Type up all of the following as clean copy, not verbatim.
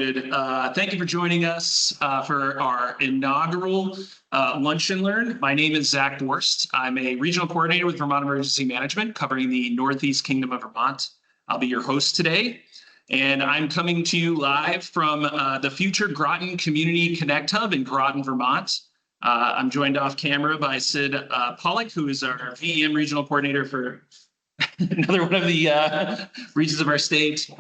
Thank you for joining us for our inaugural Lunch and Learn. My name is Zach Dorst. I'm a regional coordinator with Vermont Emergency Management covering the Northeast Kingdom of Vermont. I'll be your host today, and I'm coming to you live from the future Groton Community Connect Hub in Groton, Vermont. I'm joined off camera by Sid Pollock, who is our VEM regional coordinator for another one of the regions of our state.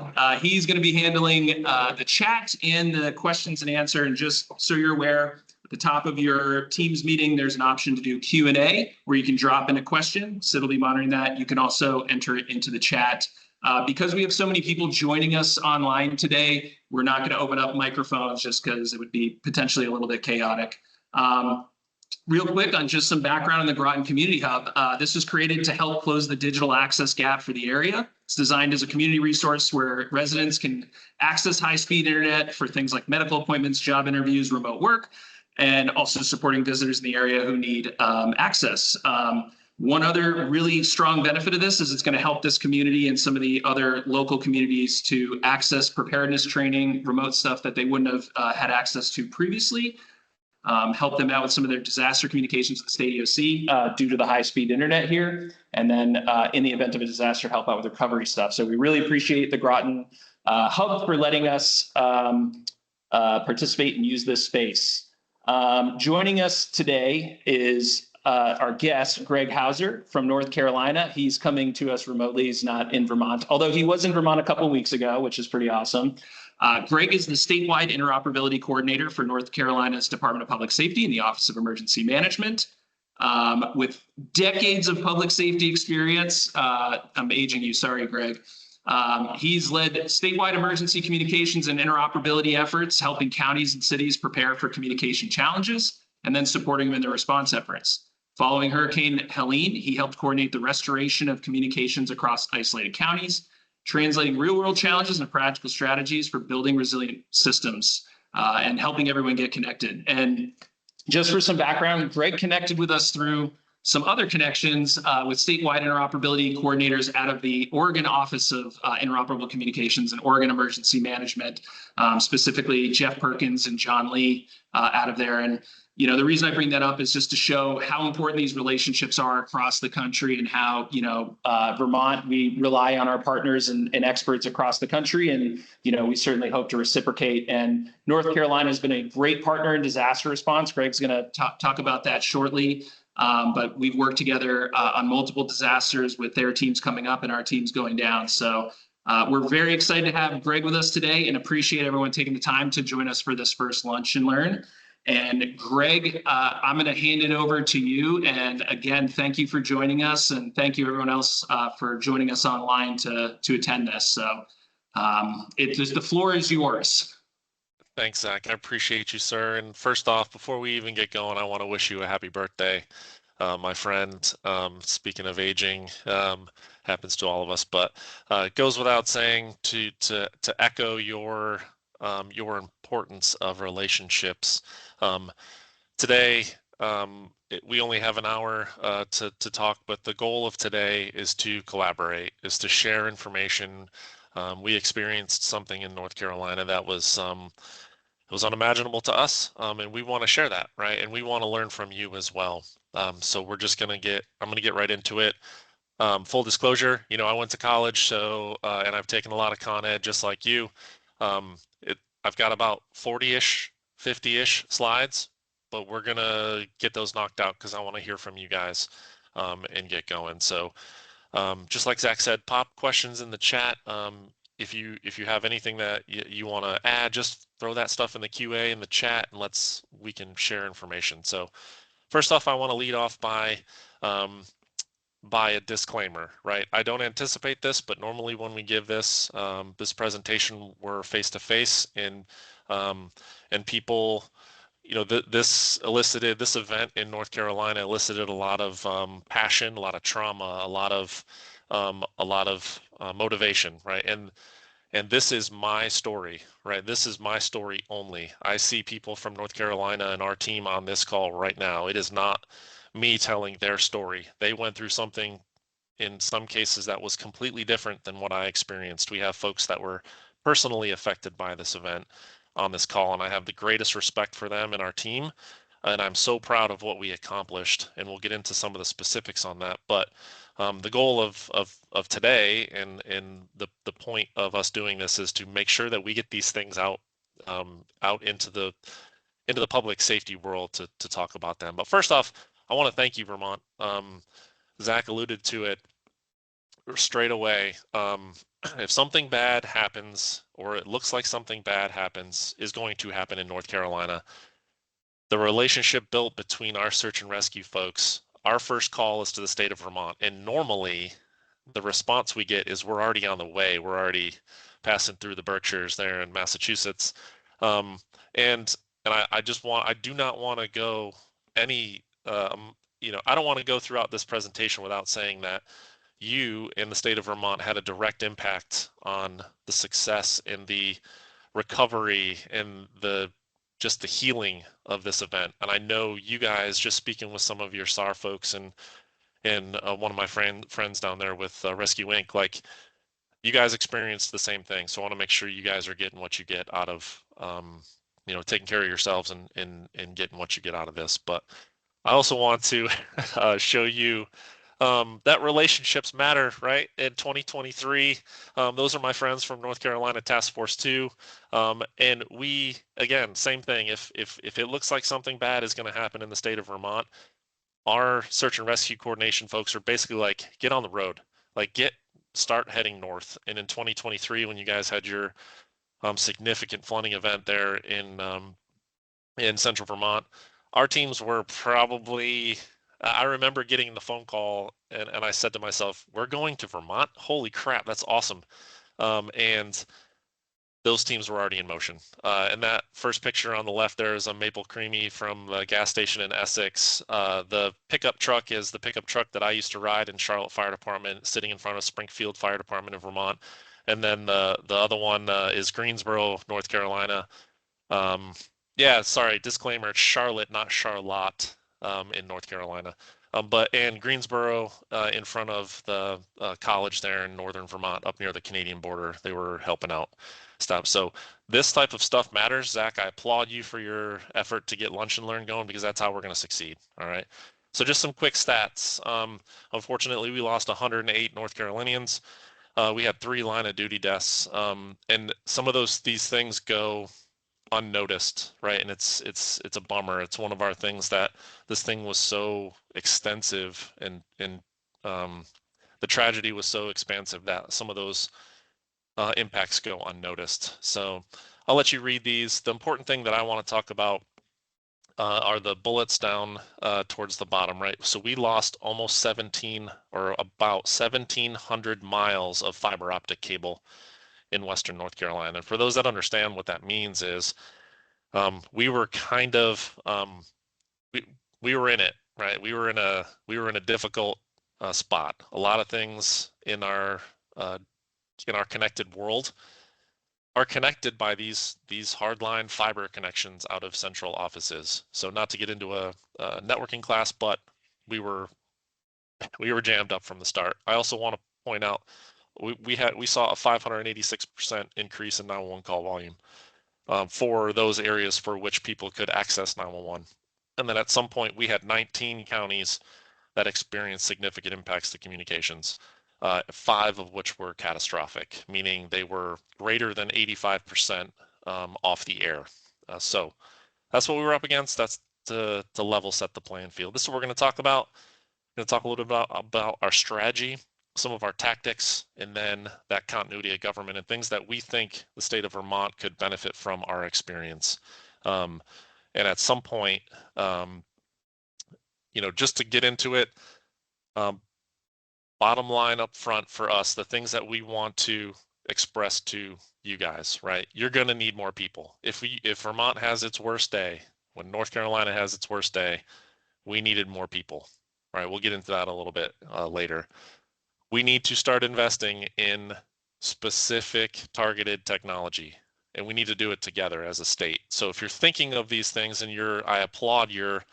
He's going to be handling the chat and the questions and answer. And just so you're aware, at the top of your Teams meeting, there's an option to do Q&A where you can drop in a question. Sid will be monitoring that. You can also enter it into the chat. Because we have so many people joining us online today, we're not going to open up microphones just because it would be potentially a little bit chaotic. Real quick on just some background on the Groton Community Hub. This was created to help close the digital access gap for the area. It's designed as a community resource where residents can access high-speed internet for things like medical appointments, job interviews, remote work, and also supporting visitors in the area who need access. One other really strong benefit of this is it's going to help this community and some of the other local communities to access preparedness training, remote stuff that they wouldn't have had access to previously. Help them out with some of their disaster communications with the state EOC due to the high-speed internet here. And then in the event of a disaster, help out with recovery stuff. So we really appreciate the Groton Hub for letting us participate and use this space. Joining us today is our guest, Greg Hauser from North Carolina. He's coming to us remotely. He's not in Vermont, although he was in Vermont a couple of weeks ago, which is pretty awesome. Greg is the statewide interoperability coordinator for North Carolina's Department of Public Safety in the Office of Emergency Management. With decades of public safety experience, I'm aging you, sorry, Greg. He's led statewide emergency communications and interoperability efforts, helping counties and cities prepare for communication challenges, and then supporting them in their response efforts. Following Hurricane Helene, he helped coordinate the restoration of communications across isolated counties, translating real-world challenges into practical strategies for building resilient systems and helping everyone get connected. And just for some background, Greg connected with us through some other connections with statewide interoperability coordinators out of the Oregon Office of Interoperable Communications and Oregon Emergency Management, specifically Jeff Perkins and John Lee out of there. And you know, the reason I bring that up is just to show how important these relationships are across the country and how, you know, Vermont, we rely on our partners and experts across the country. And, you know, we certainly hope to reciprocate. And North Carolina has been a great partner in disaster response. Greg's going to talk about that shortly. But we've worked together on multiple disasters with their teams coming up and our teams going down. So we're very excited to have Greg with us today and appreciate everyone taking the time to join us for this first Lunch and Learn. And Greg, I'm going to hand it over to you. And again, thank you for joining us, and thank you everyone else for joining us online to attend this. So the floor is yours. Thanks, Zach. I appreciate you, sir. And first off, before we even get going, I want to wish you a happy birthday, my friend. Speaking of aging, happens to all of us, but it goes without saying to echo your importance of relationships. Today, we only have an hour to talk, but the goal of today is to collaborate, is to share information. We experienced something in North Carolina that was it was unimaginable to us, and we want to share that, right? And we want to learn from you as well. So we're just I'm gonna get right into it. Full disclosure, you know, I went to college, so and I've taken a lot of Con Ed just like you. I've got about 40-ish, 50-ish slides, but we're gonna get those knocked out because I want to hear from you guys and get going. So just like Zach said, pop questions in the chat. If you have anything that you want to add, just throw that stuff in the QA in the chat, and we can share information. So first off, I want to lead off by a disclaimer, right? I don't anticipate this, but normally when we give this this presentation, we're face to face, and people, you know, this event in North Carolina elicited a lot of passion, a lot of trauma, a lot of motivation, right? And this is my story, right? This is my story only. I see people from North Carolina and our team on this call right now. It is not me telling their story. They went through something in some cases that was completely different than what I experienced. We have folks that were personally affected by this event on this call, and I have the greatest respect for them and our team. And I'm so proud of what we accomplished, and we'll get into some of the specifics on that. But the goal of today and the point of us doing this is to make sure that we get these things out into the public safety world to talk about them. But first off, I want to thank you, Vermont. Zach alluded to it straight away. If something bad happens, or it looks like something bad is going to happen in North Carolina, the relationship built between our search and rescue folks, our first call is to the state of Vermont. And normally the response we get is we're already on the way. We're already passing through the Berkshires there in Massachusetts. And I do not want to go any, I don't want to go throughout this presentation without saying that you in the state of Vermont had a direct impact on the success and the recovery and just the healing of this event. And I know you guys, just speaking with some of your SAR folks and one of my friends down there with Rescue Inc., like you guys experienced the same thing. So I want to make sure you guys are getting what you get out of, taking care of yourselves and getting what you get out of this. But I also want to show you that relationships matter, right? In 2023, those are my friends from North Carolina Task Force 2. And we, again, same thing. If it looks like something bad is going to happen in the state of Vermont, our search and rescue coordination folks are basically like, get on the road, like start heading north. And in 2023, when you guys had your significant flooding event there in central Vermont, our teams were probably, I remember getting the phone call and I said to myself, we're going to Vermont? Holy crap, that's awesome. And those teams were already in motion. And that first picture on the left there is a Maple Creamy from the gas station in Essex. The pickup truck is the pickup truck that I used to ride in Charlotte Fire Department, sitting in front of Springfield Fire Department in Vermont. And then the other one is Greensboro, North Carolina. Yeah, sorry, disclaimer, it's Charlotte, not Charlotte, in North Carolina. And Greensboro in front of the college there in northern Vermont, up near the Canadian border, they were helping out stuff. So this type of stuff matters. Zach, I applaud you for your effort to get Lunch and Learn going, because that's how we're going to succeed. All right. So just some quick stats. Unfortunately, we lost 108 North Carolinians. We had 3 line of duty deaths, and some of these things go unnoticed, right? And it's a bummer. It's one of our things that this thing was so extensive and the tragedy was so expansive that some of those impacts go unnoticed. So I'll let you read these. The important thing that I want to talk about are the bullets down towards the bottom, right? So we lost almost about 1,700 miles of fiber optic cable in Western North Carolina. And for those that understand what that means is we were kind of we were in it, right? We were in a difficult spot. A lot of things in our connected world are connected by these hardline fiber connections out of central offices. So not to get into a networking class, but we were jammed up from the start. I also want to point out we saw a 586% increase in 911 call volume for those areas for which people could access 911. And then at some point we had 19 counties that experienced significant impacts to communications, 5 of which were catastrophic, meaning they were greater than 85% off the air. So that's what we were up against. That's to level set the playing field. This is what we're going to talk about. We're going to talk a little bit about our strategy, some of our tactics, and then that continuity of government and things that we think the state of Vermont could benefit from our experience. And at some point, just to get into it, bottom line up front for us, the things that we want to express to you guys, right? You're going to need more people. If Vermont has its worst day, when North Carolina has its worst day, we needed more people, right? We'll get into that a little bit later. We need to start investing in specific targeted technology, and we need to do it together as a state. So if you're thinking of these things and I applaud your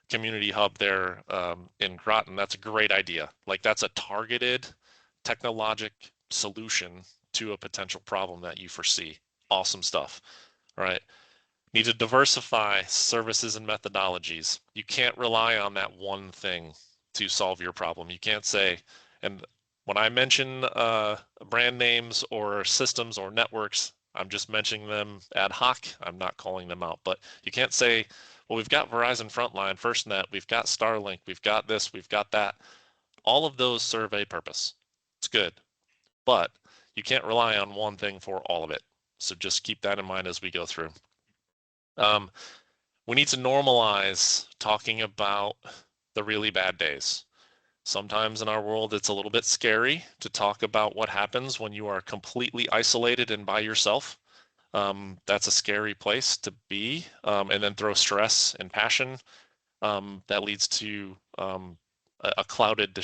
community hub there in Groton, that's a great idea. Like, that's a targeted technologic solution to a potential problem that you foresee. Awesome stuff, right? Need to diversify services and methodologies. You can't rely on that one thing to solve your problem. You can't say, and when I mention brand names or systems or networks, I'm just mentioning them ad hoc. I'm not calling them out, but you can't say, well, we've got Verizon Frontline, FirstNet, we've got Starlink, we've got this, we've got that. All of those serve a purpose. It's good, but you can't rely on one thing for all of it. So just keep that in mind as we go through. We need to normalize talking about the really bad days. Sometimes in our world, it's a little bit scary to talk about what happens when you are completely isolated and by yourself. That's a scary place to be, and then throw stress and passion. That leads to a clouded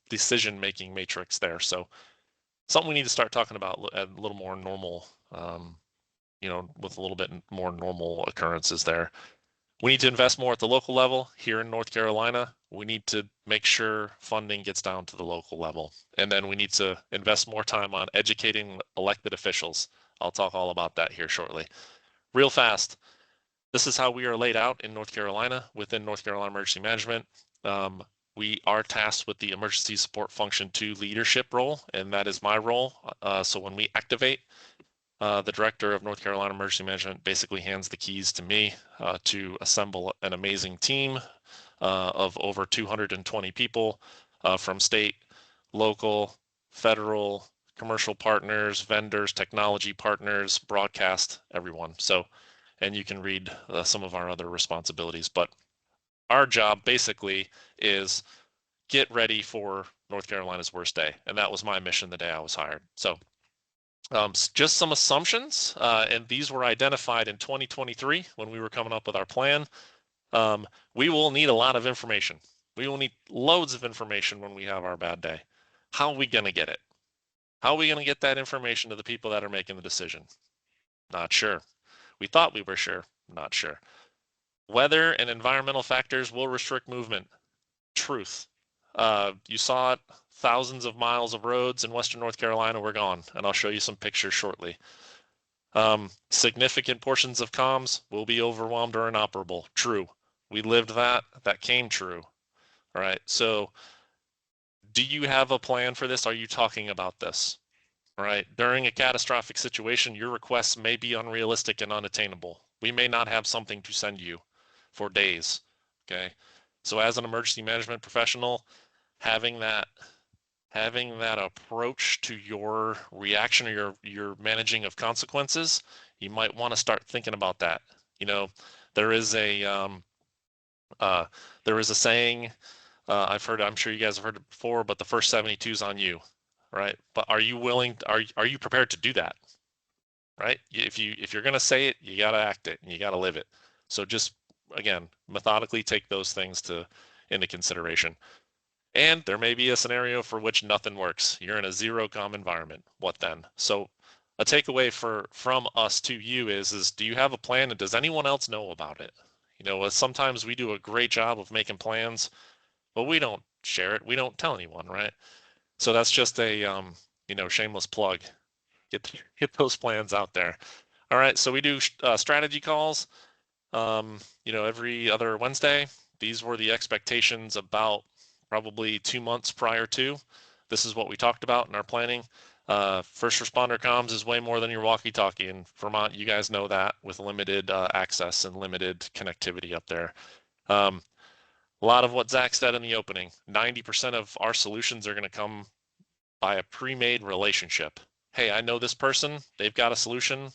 decision-making matrix there. So something we need to start talking about at a little more normal, with a little bit more normal occurrences there. We need to invest more at the local level here in North Carolina. We need to make sure funding gets down to the local level. And then we need to invest more time on educating elected officials. I'll talk all about that here shortly. Real fast, this is how we are laid out in North Carolina within North Carolina Emergency Management. We are tasked with the Emergency Support Function 2 leadership role, and that is my role. So when we activate, the director of North Carolina Emergency Management basically hands the keys to me to assemble an amazing team of over 220 people from state, local, federal, commercial partners, vendors, technology partners, broadcast, everyone. So, and you can read some of our other responsibilities, but our job basically is get ready for North Carolina's worst day. And that was my mission the day I was hired. So just some assumptions, and these were identified in 2023 when we were coming up with our plan. We will need a lot of information. We will need loads of information when we have our bad day. How are we going to get it? How are we going to get that information to the people that are making the decision? Not sure. We thought we were sure. Not sure. Weather and environmental factors will restrict movement. Truth. You saw it. Thousands of miles of roads in Western North Carolina were gone, and I'll show you some pictures shortly. Significant portions of comms will be overwhelmed or inoperable. True. We lived that. That came true. All right. So do you have a plan for this? Are you talking about this? All right. During a catastrophic situation, your requests may be unrealistic and unattainable. We may not have something to send you for days. Okay. So as an emergency management professional, having that approach to your reaction or your managing of consequences, you might want to start thinking about that. There is a saying I'm sure you guys have heard it before, but the first 72 is on you, right? But are you willing? Are you prepared to do that? Right? If you're going to say it, you got to act it and you got to live it. So just again, methodically take those things into consideration. And there may be a scenario for which nothing works. You're in a zero-comm environment. What then? So a takeaway from us to you is do you have a plan, and does anyone else know about it? Sometimes we do a great job of making plans, but we don't share it. We don't tell anyone, right? So that's just a shameless plug. Get those plans out there. All right. So we do strategy calls. Every other Wednesday. These were the expectations about probably 2 months prior to. This is what we talked about in our planning. First responder comms is way more than your walkie-talkie. In Vermont, you guys know that, with limited access and limited connectivity up there. A lot of what Zach said in the opening, 90% of our solutions are going to come by a pre-made relationship. Hey, I know this person, they've got a solution,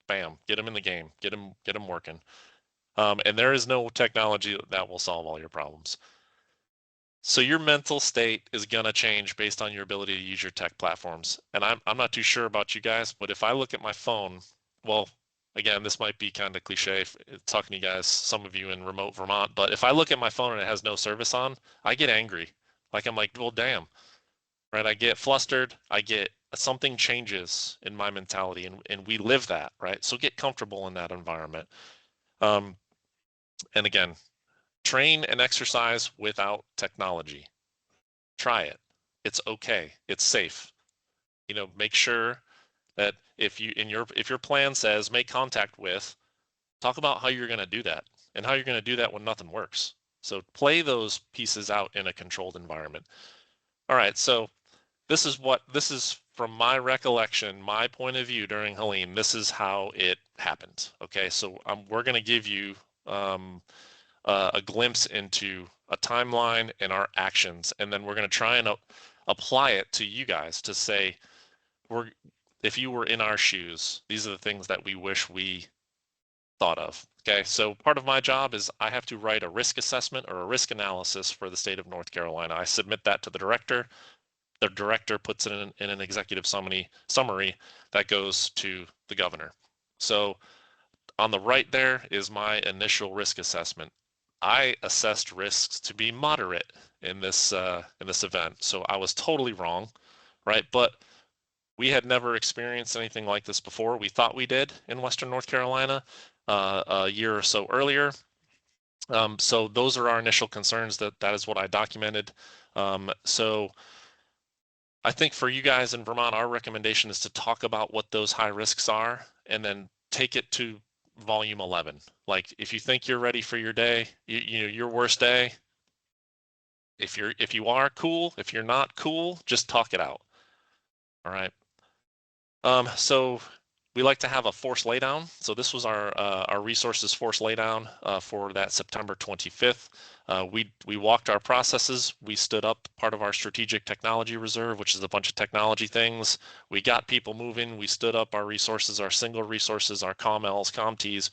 bam, get them in the game, get them working. And there is no technology that will solve all your problems. So your mental state is going to change based on your ability to use your tech platforms. And I'm not too sure about you guys, but if I look at my phone, well, again, this might be kind of cliche talking to you guys, some of you in remote Vermont, but if I look at my phone and it has no service on, I get angry. I'm like, well, damn, right? I get flustered. Something changes in my mentality, and we live that, right? So get comfortable in that environment. And again, train and exercise without technology. Try it. It's okay. It's safe. Make sure That if your plan says make contact with, talk about how you're going to do that and how you're going to do that when nothing works. So play those pieces out in a controlled environment. All right, so this is from my recollection, my point of view during Helene. This is how it happened. Okay, so we're going to give you a glimpse into a timeline and our actions, and then we're going to try and apply it to you guys to say, if you were in our shoes, these are the things that we wish we thought of. Okay, so part of my job is I have to write a risk assessment or a risk analysis for the state of North Carolina. I submit that to the director. The director puts it in an executive summary that goes to the governor. So on the right there is my initial risk assessment. I assessed risks to be moderate in this event, so I was totally wrong, right? But we had never experienced anything like this before. We thought we did in Western North Carolina a year or so earlier. So those are our initial concerns. That is what I documented. So I think for you guys in Vermont, our recommendation is to talk about what those high risks are and then take it to volume 11. Like if you think you're ready for your day, your worst day, if you are, cool. If you're not, cool, just talk it out. All right. So we like to have a force laydown. So this was our resources force laydown for that September 25th. We walked our processes. We stood up part of our strategic technology reserve, which is a bunch of technology things. We got people moving. We stood up our resources, our single resources, our COMLs, COMTs,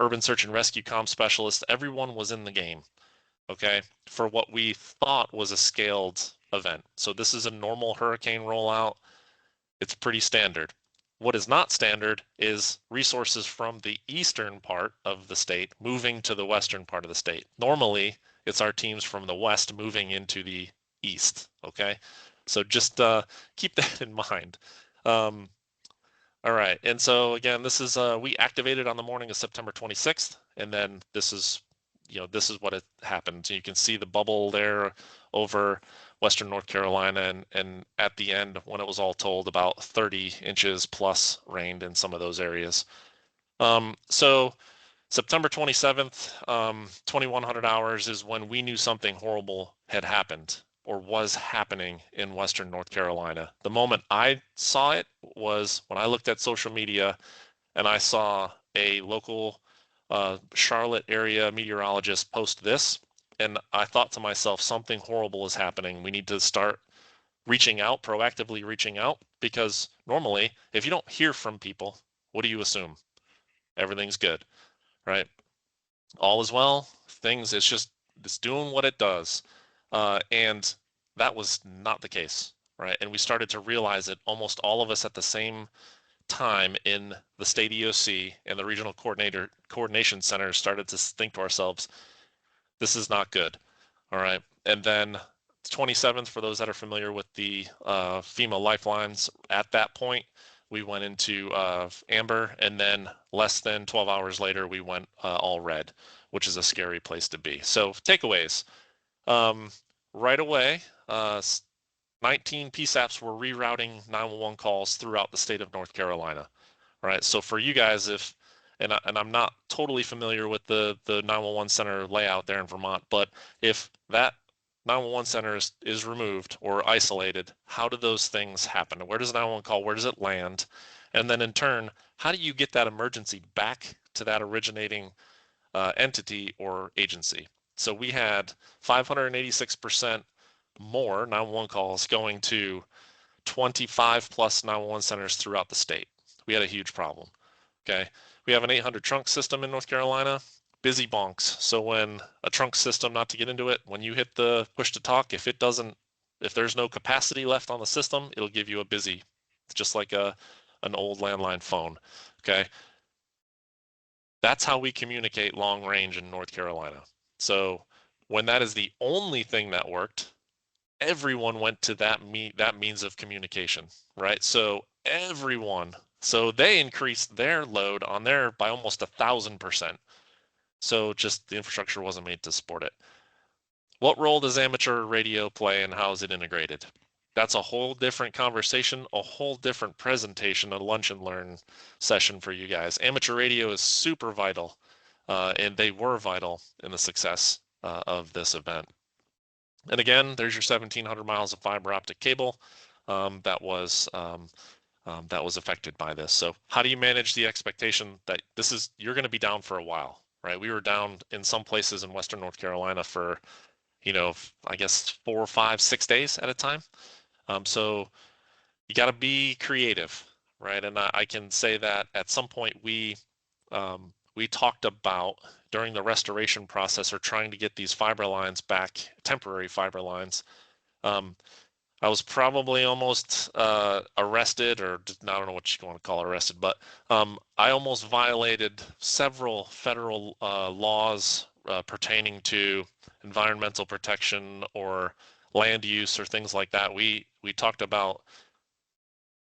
urban search and rescue comm specialists. Everyone was in the game, okay, for what we thought was a scaled event. So this is a normal hurricane rollout. It's pretty standard. What is not standard is resources from the eastern part of the state moving to the western part of the state. Normally, it's our teams from the west moving into the east, okay? So just keep that in mind. All right, and so again, this is we activated on the morning of September 26th, and then this is what it happened. So you can see the bubble there over Western North Carolina, and at the end, when it was all told, about 30 inches plus rained in some of those areas. So September 27th, 2100 hours is when we knew something horrible had happened or was happening in Western North Carolina. The moment I saw it was when I looked at social media and I saw a local Charlotte area meteorologist post this, and I thought to myself, something horrible is happening. We need to start reaching out, proactively reaching out, because normally if you don't hear from people, what do you assume? Everything's good, right? All is well, it's doing what it does. And that was not the case, right? And we started to realize it, almost all of us at the same time in the state EOC and the regional coordination center started to think to ourselves, this is not good. All right. And then 27th, for those that are familiar with the FEMA lifelines, at that point, we went into amber, and then less than 12 hours later, we went all red, which is a scary place to be. So takeaways. Right away, 19 PSAPs were rerouting 911 calls throughout the state of North Carolina. All right. So for you guys, and I'm not totally familiar with the 911 center layout there in Vermont, but if that 911 center is removed or isolated, how do those things happen? Where does 911 call? Where does it land? And then in turn, how do you get that emergency back to that originating entity or agency? So we had 586% more 911 calls going to 25 plus 911 centers throughout the state. We had a huge problem. Okay. We have an 800 trunk system in North Carolina, busy bonks. So when a trunk system, not to get into it, when you hit the push to talk, if there's no capacity left on the system, it'll give you a busy, just like an old landline phone. Okay. That's how we communicate long range in North Carolina. So when that is the only thing that worked, everyone went to that means of communication, right? So they increased their load on there by almost 1,000%. So just the infrastructure wasn't made to support it. What role does amateur radio play and how is it integrated? That's a whole different conversation, a whole different presentation, a lunch and learn session for you guys. Amateur radio is super vital, and they were vital in the success of this event. And again, there's your 1,700 miles of fiber optic cable that was affected by this. So how do you manage the expectation that you're going to be down for a while, right? We were down in some places in Western North Carolina for, I guess 4, 5, 6 days at a time. So you got to be creative, right? And I can say that at some point we talked about during the restoration process or trying to get these fiber lines back, temporary fiber lines. I was probably almost arrested, or I don't know what you want to call arrested, but I almost violated several federal laws pertaining to environmental protection or land use or things like that. We talked about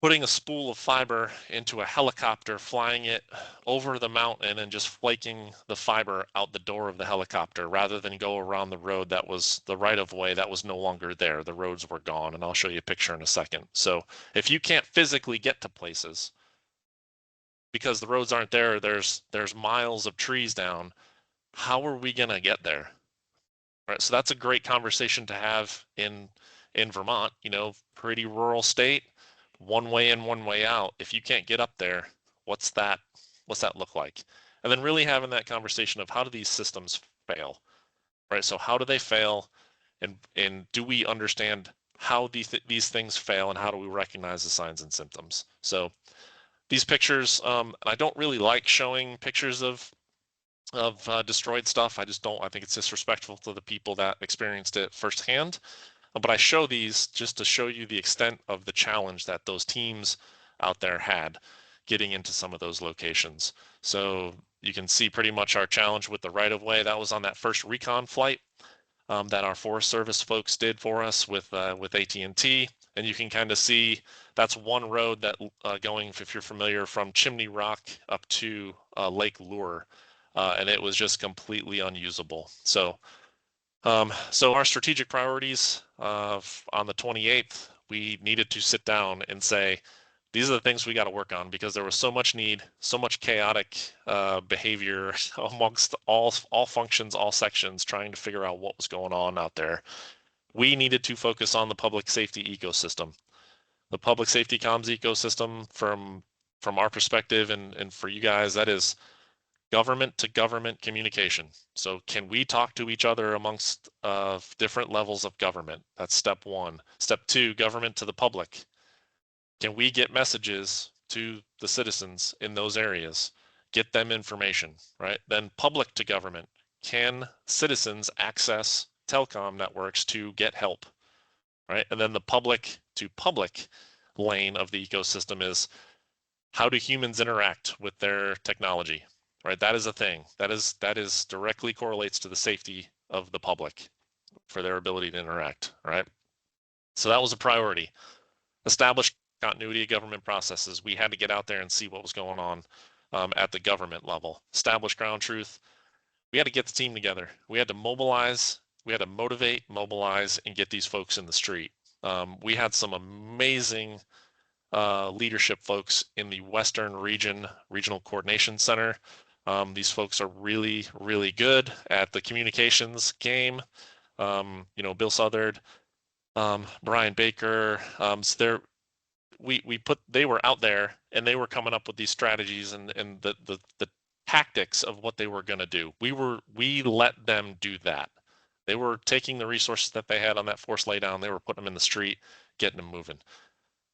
putting a spool of fiber into a helicopter, flying it over the mountain and just flaking the fiber out the door of the helicopter rather than go around the road that was the right of way that was no longer there. The roads were gone, and I'll show you a picture in a second. So if you can't physically get to places because the roads aren't there, there's miles of trees down, how are we going to get there? Right, so that's a great conversation to have in Vermont, pretty rural state. One way in, one way out. If you can't get up there, what's that look like? And then really having that conversation of how do these systems fail, right? So how do they fail, and do we understand how these things fail, and how do we recognize the signs and symptoms? So these pictures, I don't really like showing pictures of destroyed stuff. I think it's disrespectful to the people that experienced it firsthand. But I show these just to show you the extent of the challenge that those teams out there had getting into some of those locations. So you can see pretty much our challenge with the right-of-way. That was on that first recon flight that our Forest Service folks did for us with AT&T. And you can kind of see that's one road that going, if you're familiar, from Chimney Rock up to Lake Lure. And it was just completely unusable. So our strategic priorities on the 28th, we needed to sit down and say, these are the things we got to work on, because there was so much need, so much chaotic behavior amongst all functions, all sections, trying to figure out what was going on out there. We needed to focus on the public safety ecosystem. The public safety comms ecosystem from our perspective, and for you guys, that is government to government communication. So can we talk to each other amongst different levels of government? That's step one. Step two, government to the public. Can we get messages to the citizens in those areas? Get them information, right? Then public to government. Can citizens access telecom networks to get help, right? And then the public to public lane of the ecosystem is, how do humans interact with their technology? Right, that is a thing. That is directly correlates to the safety of the public for their ability to interact. Right, so that was a priority. Establish continuity of government processes. We had to get out there and see what was going on at the government level. Establish ground truth. We had to get the team together. We had to mobilize. We had to motivate, mobilize, and get these folks in the street. We had some amazing leadership folks in the Western Regional Coordination Center. These folks are really, really good at the communications game. Bill Southard, Brian Baker. So they were out there, and they were coming up with these strategies and the tactics of what they were going to do. We let them do that. They were taking the resources that they had on that force laydown. They were putting them in the street, getting them moving.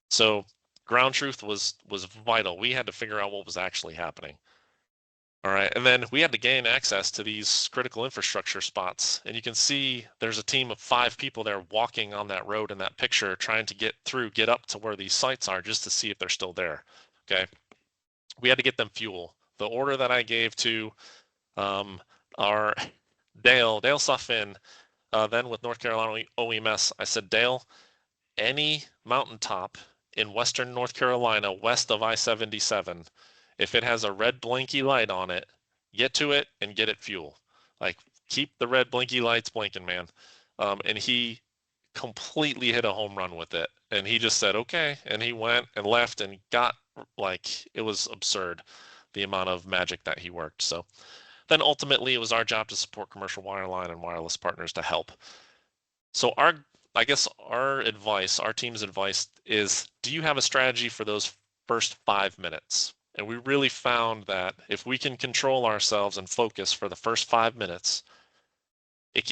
So ground truth was vital. We had to figure out what was actually happening. All right, and then we had to gain access to these critical infrastructure spots. And you can see there's a team of 5 people there walking on that road in that picture, trying to get up to where these sites are just to see if they're still there. Okay, we had to get them fuel. The order that I gave to our Dale Suffin, then with North Carolina OEMS, I said, Dale, any mountaintop in Western North Carolina west of I-77, if it has a red blinky light on it, get to it and get it fuel. Like, keep the red blinky lights blinking, man. And he completely hit a home run with it. And he just said, okay. And he went and left and got, like, it was absurd, the amount of magic that he worked. So then ultimately it was our job to support commercial wireline and wireless partners to help. So I guess our advice, our team's advice is, do you have a strategy for those first 5 minutes? And we really found that if we can control ourselves and focus for the first 5 minutes,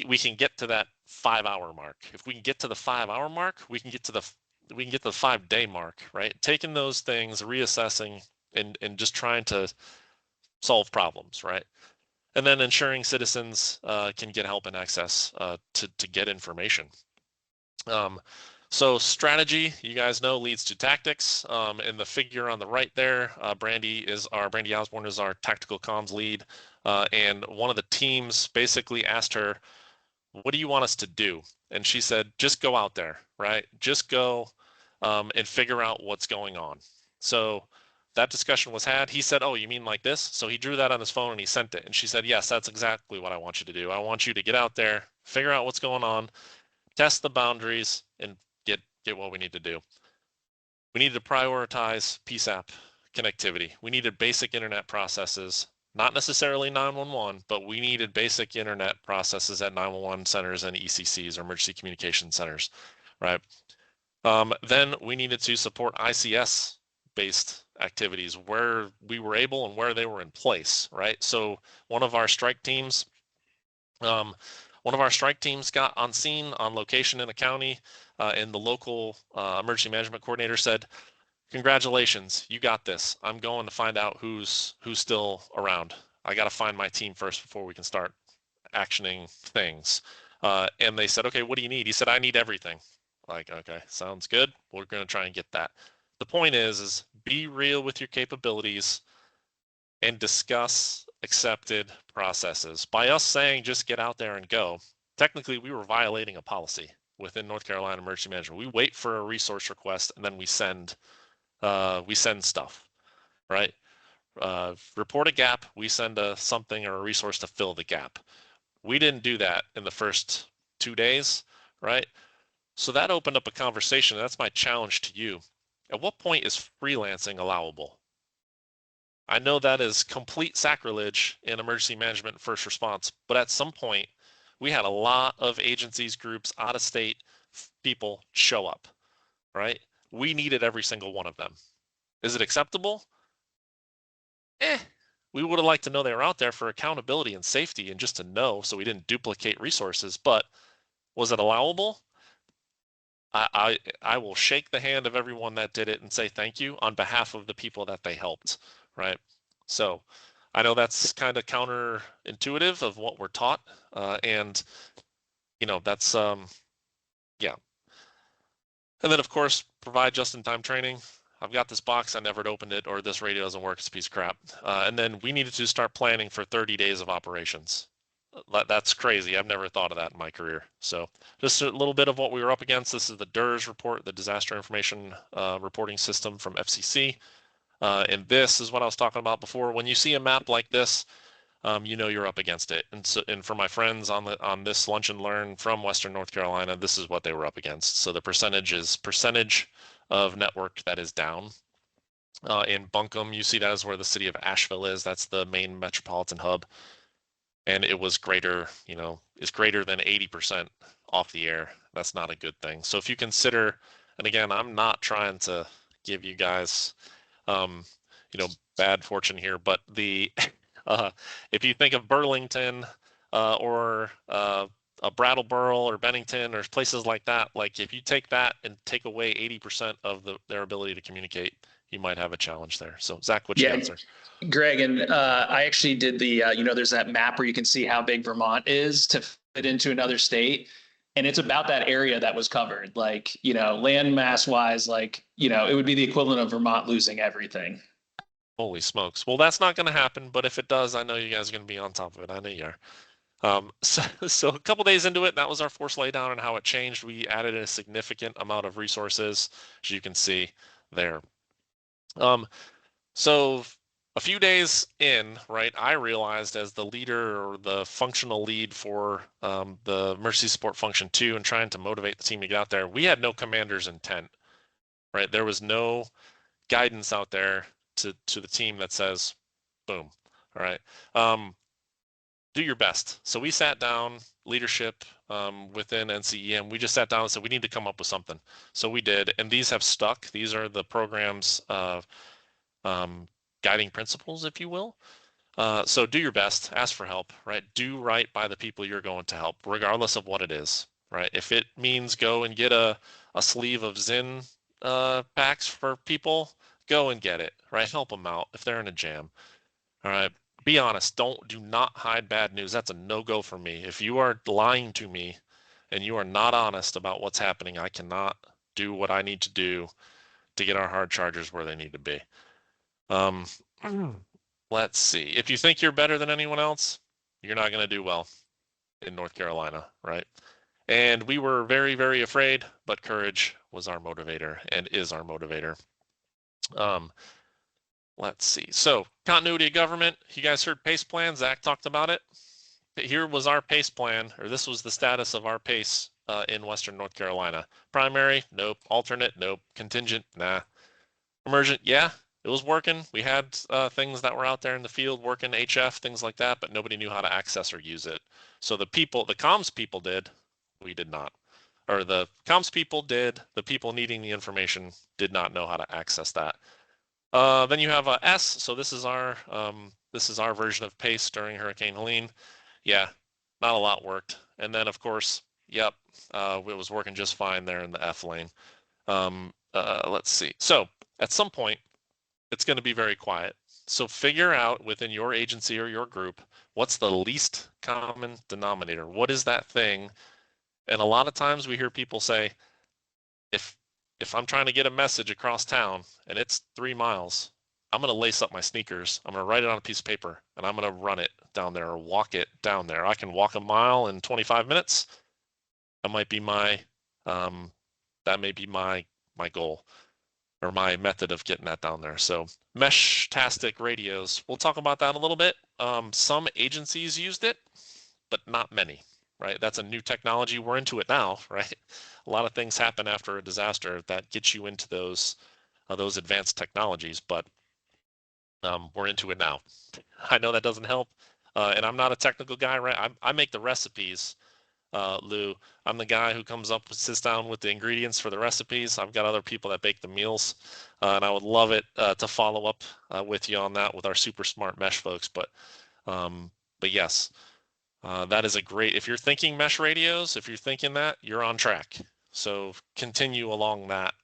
we can get to that 5-hour mark. If we can get to the 5-hour mark, we can get to the 5-day mark, right? Taking those things, reassessing, and just trying to solve problems, right? And then ensuring citizens can get help and access to get information. So strategy, you guys know, leads to tactics. And the figure on the right there, Brandy Osborne is our tactical comms lead. And one of the teams basically asked her, what do you want us to do? And she said, just go out there, right? Just go and figure out what's going on. So that discussion was had. He said, oh, you mean like this? So he drew that on his phone and he sent it. And she said, yes, that's exactly what I want you to do. I want you to get out there, figure out what's going on, test the boundaries, and get what we need to do. We need to prioritize PSAP connectivity. We needed basic internet processes, not necessarily 911, but we needed basic internet processes at 911 centers and ECCs, or emergency communication centers, right? Then we needed to support ICS-based activities where we were able and where they were in place, right? So one of our strike teams got on scene, on location in a county, and the local emergency management coordinator said, congratulations, you got this. I'm going to find out who's still around. I got to find my team first before we can start actioning things. And they said, okay, what do you need? He said, I need everything. Like, okay, sounds good. We're going to try and get that. The point is be real with your capabilities and discuss accepted processes. By us saying just get out there and go, technically we were violating a policy within North Carolina Emergency Management. We wait for a resource request and then we send stuff, right? Report a gap, we send something or a resource to fill the gap. We didn't do that in the first 2 days, right? So that opened up a conversation. That's my challenge to you. At what point is freelancing allowable? I know that is complete sacrilege in emergency management and first response, but at some point, we had a lot of agencies, groups, out-of-state people show up, right? We needed every single one of them. Is it acceptable? We would have liked to know they were out there for accountability and safety and just to know so we didn't duplicate resources, but was it allowable? I will shake the hand of everyone that did it and say thank you on behalf of the people that they helped, right? So I know that's kind of counterintuitive of what we're taught, and you know that's yeah. And then of course provide just-in-time training. I've got this box, I never opened it, or this radio doesn't work, it's a piece of crap. And then we needed to start planning for 30 days of operations. That's crazy. I've never thought of that in my career. So just a little bit of what we were up against. This is the DIRS report, the Disaster Information Reporting System from FCC. And this is what I was talking about before. When you see a map like this, you know you're up against it. And for my friends on this Lunch and Learn from Western North Carolina, this is what they were up against. So the percentage is percentage of network that is down. In Buncombe, you see that is where the city of Asheville is. That's the main metropolitan hub. And it was greater, you know, is greater than 80% off the air. That's not a good thing. So if you consider, and again, I'm not trying to give you guys, you know, bad fortune here, but the if you think of Burlington or a Brattleboro or Bennington or places like that, like if you take that and take away 80% of their ability to communicate, you might have a challenge there. So Zach, what you got, sir? Greg, and I actually did the, you know, there's that map where you can see how big Vermont is to fit into another state. And it's about that area that was covered, like, you know, land mass wise, like, you know, it would be the equivalent of Vermont losing everything. Holy smokes. Well, that's not going to happen. But if it does, I know you guys are going to be on top of it. I know you are. So a couple days into it, that was our force laydown and how it changed. We added a significant amount of resources, as you can see there. So A few days in, right, I realized as the leader or the functional lead for the emergency support function 2 and trying to motivate the team to get out there, we had no commander's intent, right? There was no guidance out there to the team that says, boom, all right, do your best. So we sat down, leadership within NCEM, we just sat down and said, we need to come up with something. So we did, and these have stuck. These are the program's guiding principles, if you will. So do your best, ask for help, right? Do right by the people you're going to help, regardless of what it is, right? If it means go and get a sleeve of Zinn packs for people, go and get it, right? Help them out if they're in a jam. All right. Be honest. Do not hide bad news. That's a no-go for me. If you are lying to me and you are not honest about what's happening, I cannot do what I need to do to get our hard chargers where they need to be. Let's see. If you think you're better than anyone else, you're not going to do well in North Carolina, right? And we were very, very afraid, but courage was our motivator and is our motivator. Let's see. So continuity of government. You guys heard PACE plan. Zach talked about it. Here was our PACE plan, or this was the status of our PACE in Western North Carolina. Primary, nope. Alternate, nope. Contingent, nah. Emergent, yeah. It was working. We had things that were out there in the field working, HF, things like that, but nobody knew how to access or use it. So the comms people did, we did not. Or the comms people did, the people needing the information did not know how to access that. Then you have S, so this is our version of PACE during Hurricane Helene. Yeah, not a lot worked. And then of course, yep, it was working just fine there in the F lane. Let's see. So at some point, it's going to be very quiet. So figure out within your agency or your group, what's the least common denominator? What is that thing? And a lot of times we hear people say, if I'm trying to get a message across town and it's 3 miles, I'm going to lace up my sneakers. I'm going to write it on a piece of paper and I'm going to run it down there or walk it down there. I can walk a mile in 25 minutes. That might be my, that may be my goal, or my method of getting that down there. So mesh-tastic radios, we'll talk about that a little bit. Some agencies used it, but not many, right? That's a new technology. We're into it now, right? A lot of things happen after a disaster that gets you into those advanced technologies, but we're into it now. I know that doesn't help, and I'm not a technical guy, right? I make the recipes. Lou, I'm the guy who sits down with the ingredients for the recipes. I've got other people that bake the meals, and I would love it to follow up with you on that with our super smart mesh folks. But yes, that is a great. If you're thinking mesh radios, if you're thinking that, you're on track. So continue along that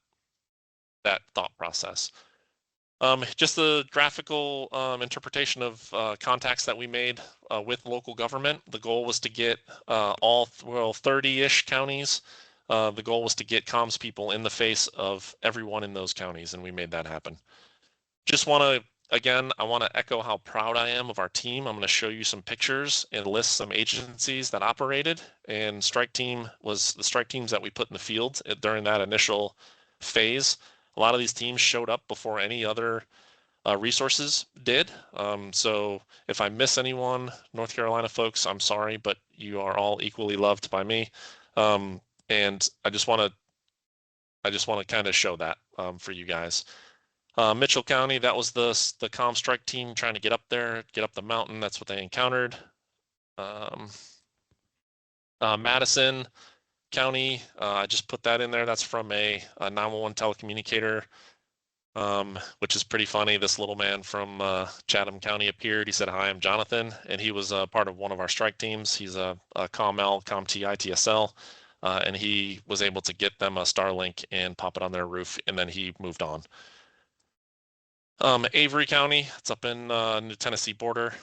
thought process. Just the graphical interpretation of contacts that we made with local government. The goal was to get all 30-ish counties. The goal was to get comms people in the face of everyone in those counties, and we made that happen. Just want to, again, I want to echo how proud I am of our team. I'm going to show you some pictures and list some agencies that operated, and strike team was the strike teams that we put in the field during that initial phase. A lot of these teams showed up before any other resources did. So if I miss anyone, North Carolina folks, I'm sorry, but you are all equally loved by me. And I just want to kind of show that for you guys. Mitchell County, that was the comm strike team trying to get up there, get up the mountain. That's what they encountered. Madison County, I just put that in there. That's from a 911 telecommunicator, which is pretty funny. This little man from Chatham County appeared. He said, "Hi, I'm Jonathan," and he was part of one of our strike teams. He's a ComL, ComT, ITSL, and he was able to get them a Starlink and pop it on their roof, and then he moved on. Avery County, it's up in the Tennessee border.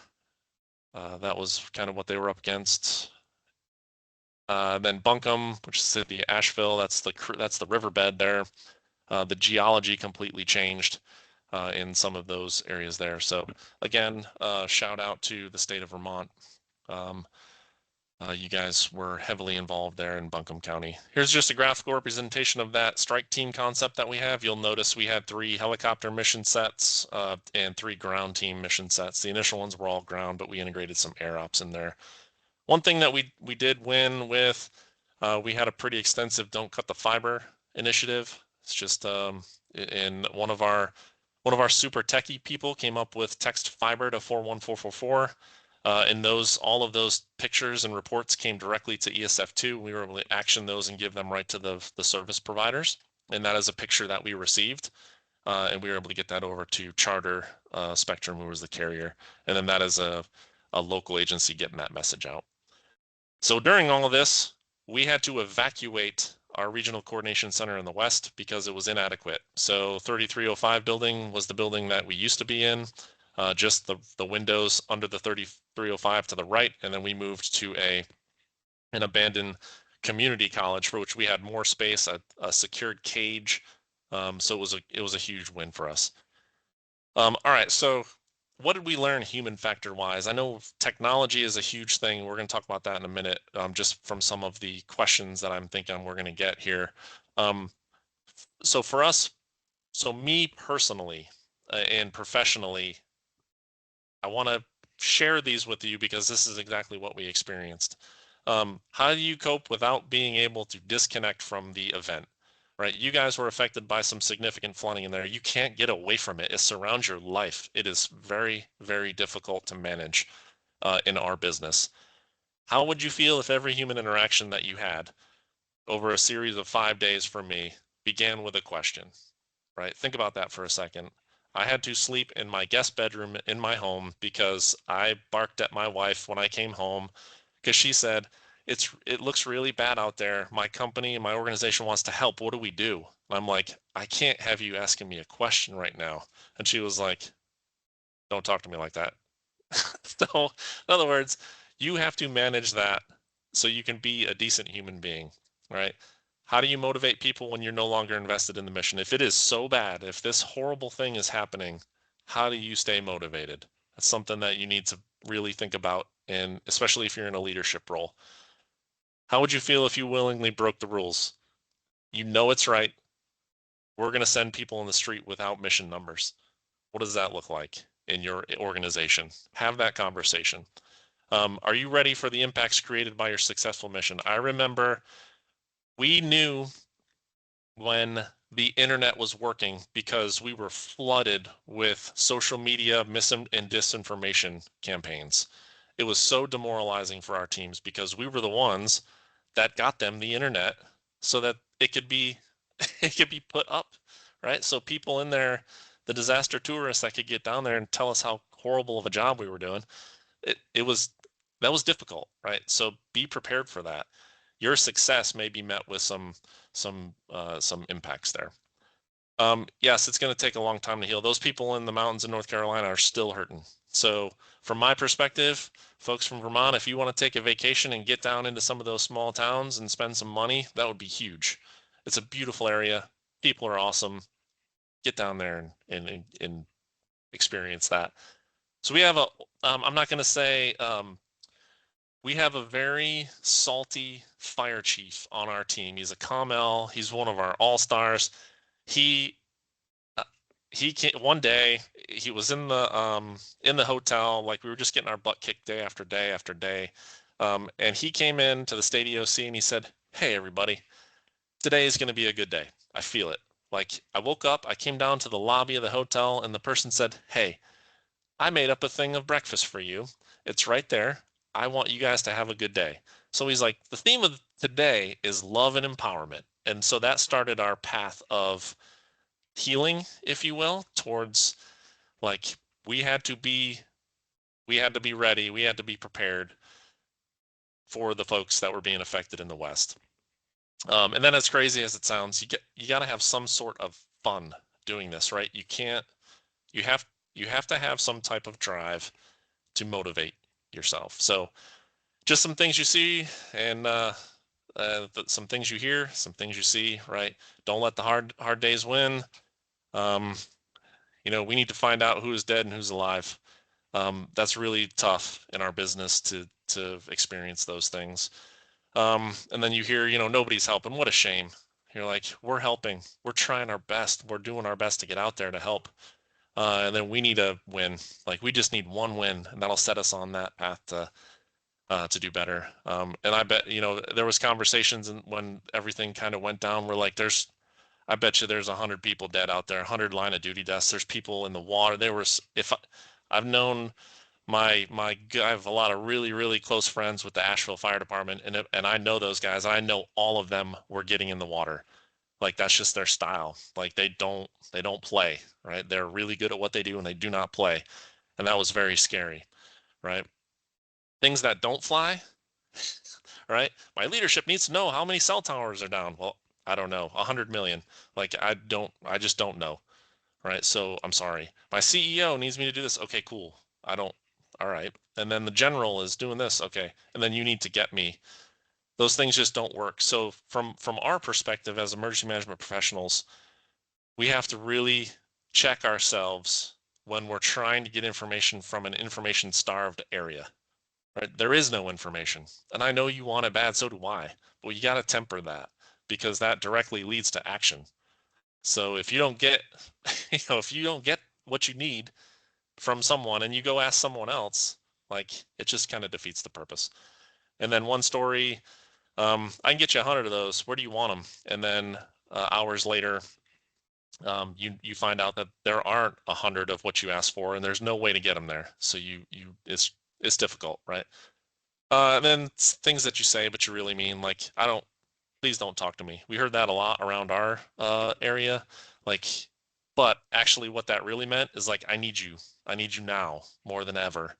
That was kind of what they were up against. Then Buncombe, which is the Asheville, that's the riverbed there. The geology completely changed in some of those areas there. So again, shout out to the state of Vermont. You guys were heavily involved there in Buncombe County. Here's just a graphical representation of that strike team concept that we have. You'll notice we had 3 helicopter mission sets and 3 ground team mission sets. The initial ones were all ground, but we integrated some air ops in there. One thing that we did win with, we had a pretty extensive "Don't Cut the Fiber" initiative. It's just in one of our super techie people came up with text fiber to 41444. And all of those pictures and reports came directly to ESF2. We were able to action those and give them right to the service providers. And that is a picture that we received. And we were able to get that over to Charter Spectrum, who was the carrier. And then that is a local agency getting that message out. So during all of this, we had to evacuate our regional coordination center in the west because it was inadequate. So 3305 building was the building that we used to be in. Just the windows under the 3305 to the right, and then we moved to an abandoned community college for which we had more space, a secured cage. So it was a huge win for us. All right, so what did we learn human factor wise? I know technology is a huge thing. We're going to talk about that in a minute, just from some of the questions that I'm thinking we're going to get here. So for us, so me personally and professionally, I want to share these with you because this is exactly what we experienced. How do you cope without being able to disconnect from the event, right? You guys were affected by some significant flooding in there. You can't get away from it. It surrounds your life. It is very, very difficult to manage in our business. How would you feel if every human interaction that you had over a series of 5 days for me began with a question, right? Think about that for a second. I had to sleep in my guest bedroom in my home because I barked at my wife when I came home because she said, it looks really bad out there. My company and my organization wants to help. What do we do? And I'm like, I can't have you asking me a question right now. And she was like, don't talk to me like that. So in other words, you have to manage that so you can be a decent human being, right? How do you motivate people when you're no longer invested in the mission? If it is so bad, if this horrible thing is happening, how do you stay motivated? That's something that you need to really think about, and especially if you're in a leadership role. How would you feel if you willingly broke the rules? You know it's right. We're going to send people in the street without mission numbers. What does that look like in your organization? Have that conversation. Are you ready for the impacts created by your successful mission? I remember we knew when the internet was working because we were flooded with social media and disinformation campaigns. It was so demoralizing for our teams because we were the ones that got them the internet so that it could be put up, right? So people in there, the disaster tourists that could get down there and tell us how horrible of a job we were doing, that was difficult, right? So be prepared for that. Your success may be met with some impacts there. Yes, it's going to take a long time to heal. Those people in the mountains in North Carolina are still hurting. So from my perspective, folks from Vermont, if you want to take a vacation and get down into some of those small towns and spend some money, that would be huge. It's a beautiful area. People are awesome. Get down there and experience that. So we have I'm not going to say, we have a very salty fire chief on our team. He's a COML. He's one of our all-stars. He came one day. He was in the hotel, like we were just getting our butt kicked day after day after day, and he came in to the state EOC and he said, "Hey, everybody, today is going to be a good day. I feel it. Like I woke up, I came down to the lobby of the hotel, and the person said, "Hey, I made up a thing of breakfast for you. It's right there. I want you guys to have a good day." So he's like, the theme of today is love and empowerment. And so that started our path of healing, if you will, towards like we had to be ready, we had to be prepared for the folks that were being affected in the West. And then as crazy as it sounds, you got to have some sort of fun doing this, right? You have to have some type of drive to motivate yourself. So just some things you see and some things you hear, some things you see, right? Don't let the hard days win. We need to find out who is dead and who's alive. That's really tough in our business to experience those things. And then you hear, nobody's helping. What a shame. You're like, we're helping. We're trying our best. We're doing our best to get out there to help. And then we need a win. Like we just need one win, and that'll set us on that path to do better. And I bet, there was conversations and when everything kind of went down, we're like, I bet you there's 100 people dead out there, 100 line of duty deaths. There's people in the water. I've known I have a lot of really, really close friends with the Asheville Fire Department, and I know those guys. I know all of them were getting in the water. Like that's just their style. Like they don't play, right? They're really good at what they do and they do not play. And that was very scary, right? Things that don't fly, right? My leadership needs to know how many cell towers are down. Well, I don't know, 100 million. Like I just don't know, right? So I'm sorry. My CEO needs me to do this. Okay, cool. All right. And then the general is doing this. Okay. And then you need to get me. Those things just don't work. So from our perspective as emergency management professionals, we have to really check ourselves when we're trying to get information from an information starved area. Right? There is no information. And I know you want it bad, so do I. But you got to temper that because that directly leads to action. So if you don't get, if you don't get what you need from someone and you go ask someone else, like it just kind of defeats the purpose. And then one story, I can get you 100 of those. Where do you want them? And then hours later, you find out that there aren't 100 of what you asked for, and there's no way to get them there. So it's difficult, right? And then things that you say, but you really mean, like, please don't talk to me. We heard that a lot around our area, like, but actually what that really meant is like, I need you now more than ever.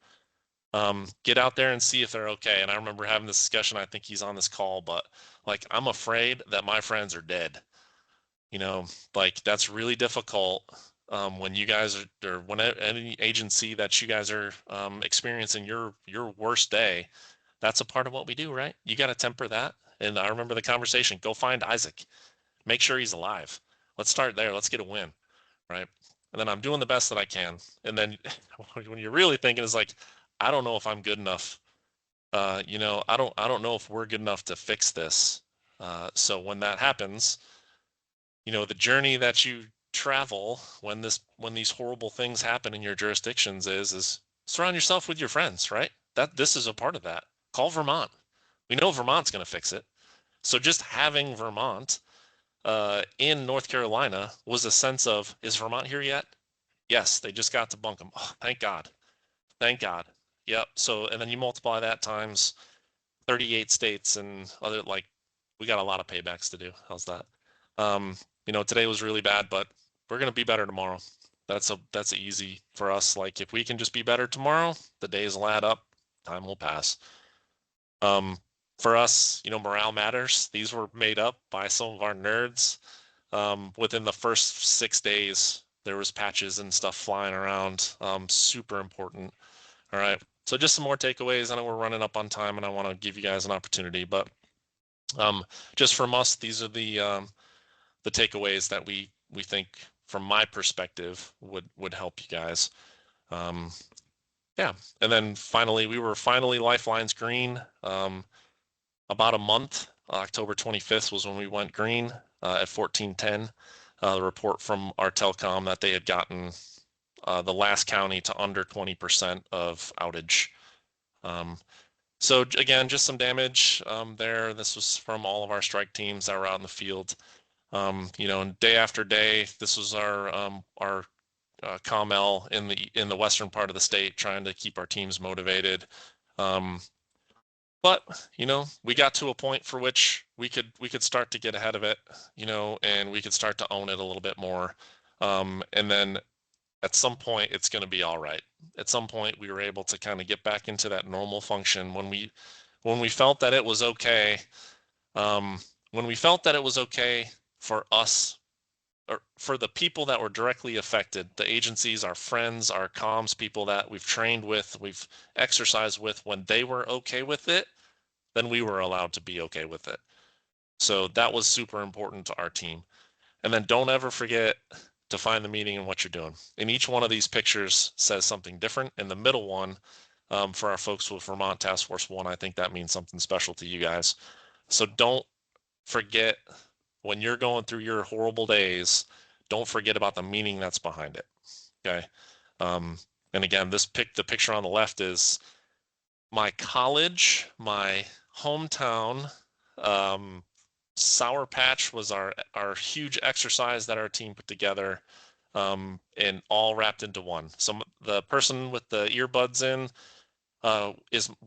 Get out there and see if they're okay. And I remember having this discussion, I think he's on this call, but like, I'm afraid that my friends are dead. Like that's really difficult when you guys or when any agency that you guys are experiencing your worst day. That's a part of what we do, right? You got to temper that. And I remember the conversation, go find Isaac, make sure he's alive. Let's start there. Let's get a win, right? And then I'm doing the best that I can. And then when you're really thinking is like, I don't know if I'm good enough. I don't know if we're good enough to fix this. So when that happens, the journey that you travel when these horrible things happen in your jurisdictions is surround yourself with your friends, right? This is a part of that. Call Vermont. We know Vermont's going to fix it. So just having Vermont in North Carolina was a sense of, is Vermont here yet? Yes, they just got to Buncombe. Oh, thank God. Thank God. Yep. So, and then you multiply that times 38 states and other, like, we got a lot of paybacks to do. How's that? Today was really bad, but we're going to be better tomorrow. That's easy for us. Like if we can just be better tomorrow, the days will add up, time will pass. For us, morale matters. These were made up by some of our nerds. Within the first 6 days, there was patches and stuff flying around. Super important. All right. So just some more takeaways. I know we're running up on time and I want to give you guys an opportunity, but just from us, these are the takeaways that we think from my perspective would help you guys. Yeah. And then finally, we were finally Lifelines green. About a month, October 25th was when we went green at 1410. The report from our telecom that they had gotten the last county to under 20% of outage. So again, just some damage there. This was from all of our strike teams that were out in the field. And day after day, this was our COML in the western part of the state, trying to keep our teams motivated. But we got to a point for which we could start to get ahead of it, and we could start to own it a little bit more. And then at some point, it's going to be all right. At some point, we were able to kind of get back into that normal function when we felt that it was okay. When we felt that it was okay for us, or for the people that were directly affected, the agencies, our friends, our comms people that we've trained with, we've exercised with, when they were okay with it, then we were allowed to be okay with it. So that was super important to our team. And then don't ever forget to find the meaning in what you're doing. And each one of these pictures says something different. And the middle one, for our folks with Vermont Task Force 1, I think that means something special to you guys. So don't forget, when you're going through your horrible days, don't forget about the meaning that's behind it. Okay. And again, the picture on the left is my college, my hometown. Sour Patch was our huge exercise that our team put together, and all wrapped into one. So the person with the earbuds in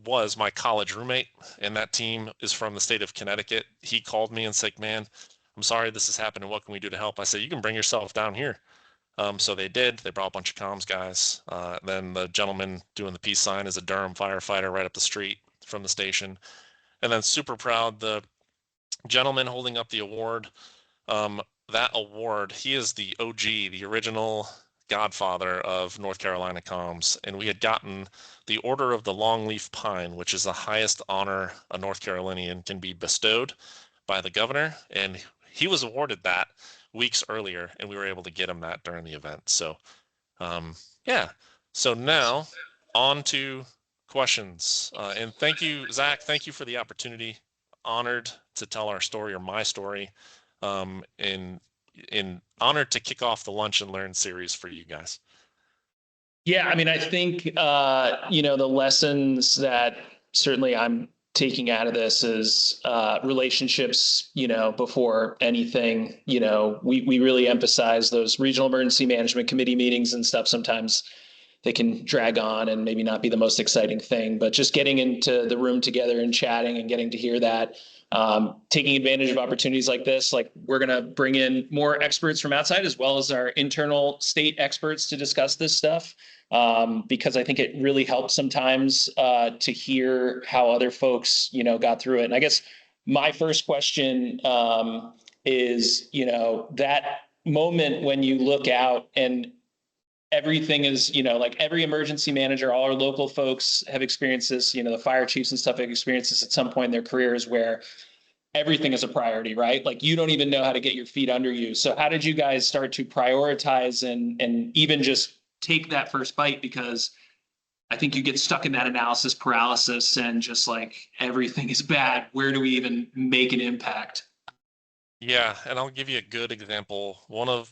was my college roommate, and that team is from the state of Connecticut. He called me and said, "Man, I'm sorry this has happened, and what can we do to help?" I said, "You can bring yourself down here." So they did. They brought a bunch of comms guys. Then the gentleman doing the peace sign is a Durham firefighter right up the street from the station. And then super proud, the gentleman holding up the award, that award, he is the OG, the original godfather of North Carolina comms. And we had gotten the Order of the Longleaf Pine, which is the highest honor a North Carolinian can be bestowed by the governor. And he was awarded that weeks earlier, and we were able to get him that during the event. So yeah, so now on to questions. And thank you, Zach, thank you for the opportunity. Honored to tell our story, or my story, and honored to kick off the Lunch and Learn series for you guys. Yeah, I mean, I think, the lessons that certainly I'm taking out of this is relationships, before anything. We really emphasize those regional emergency management committee meetings and stuff. Sometimes they can drag on and maybe not be the most exciting thing, but just getting into the room together and chatting and getting to hear that, taking advantage of opportunities like this. Like, we're going to bring in more experts from outside as well as our internal state experts to discuss this stuff, because I think it really helps sometimes to hear how other folks, got through it. And I guess my first question is, that moment when you look out and everything is, like every emergency manager, all our local folks have experienced this, the fire chiefs and stuff have experienced this at some point in their careers, where everything is a priority, right? Like, you don't even know how to get your feet under you. So how did you guys start to prioritize and even just take that first bite? Because I think you get stuck in that analysis paralysis and just like, everything is bad. Where do we even make an impact? Yeah, and I'll give you a good example. One of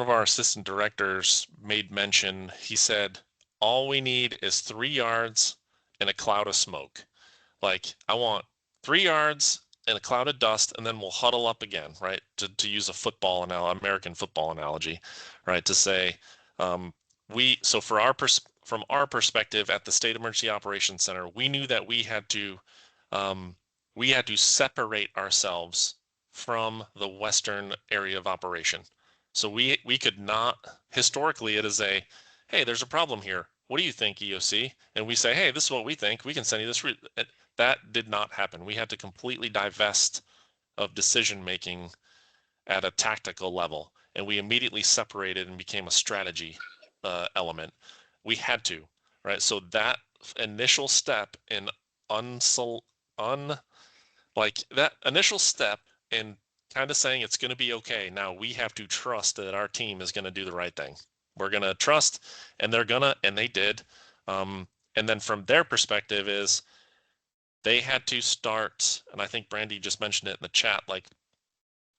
our assistant directors made mention. He said, "All we need is 3 yards and a cloud of smoke. Like, I want 3 yards and a cloud of dust, and then we'll huddle up again," right? To use a American football analogy, right? To say, so from our perspective at the State Emergency Operations Center, we knew that we had to separate ourselves from the western area of operation. So we could not, historically, it is a, "Hey, there's a problem here. What do you think, EOC?" And we say, "Hey, this is what we think. We can send you this." That did not happen. We had to completely divest of decision making at a tactical level, and we immediately separated and became a strategy element. We had to, right? So that initial step in that initial step in kind of saying it's going to be okay. Now we have to trust that our team is going to do the right thing. We're going to trust, and they did. And then from their perspective is, they had to start, and I think Brandy just mentioned it in the chat, like,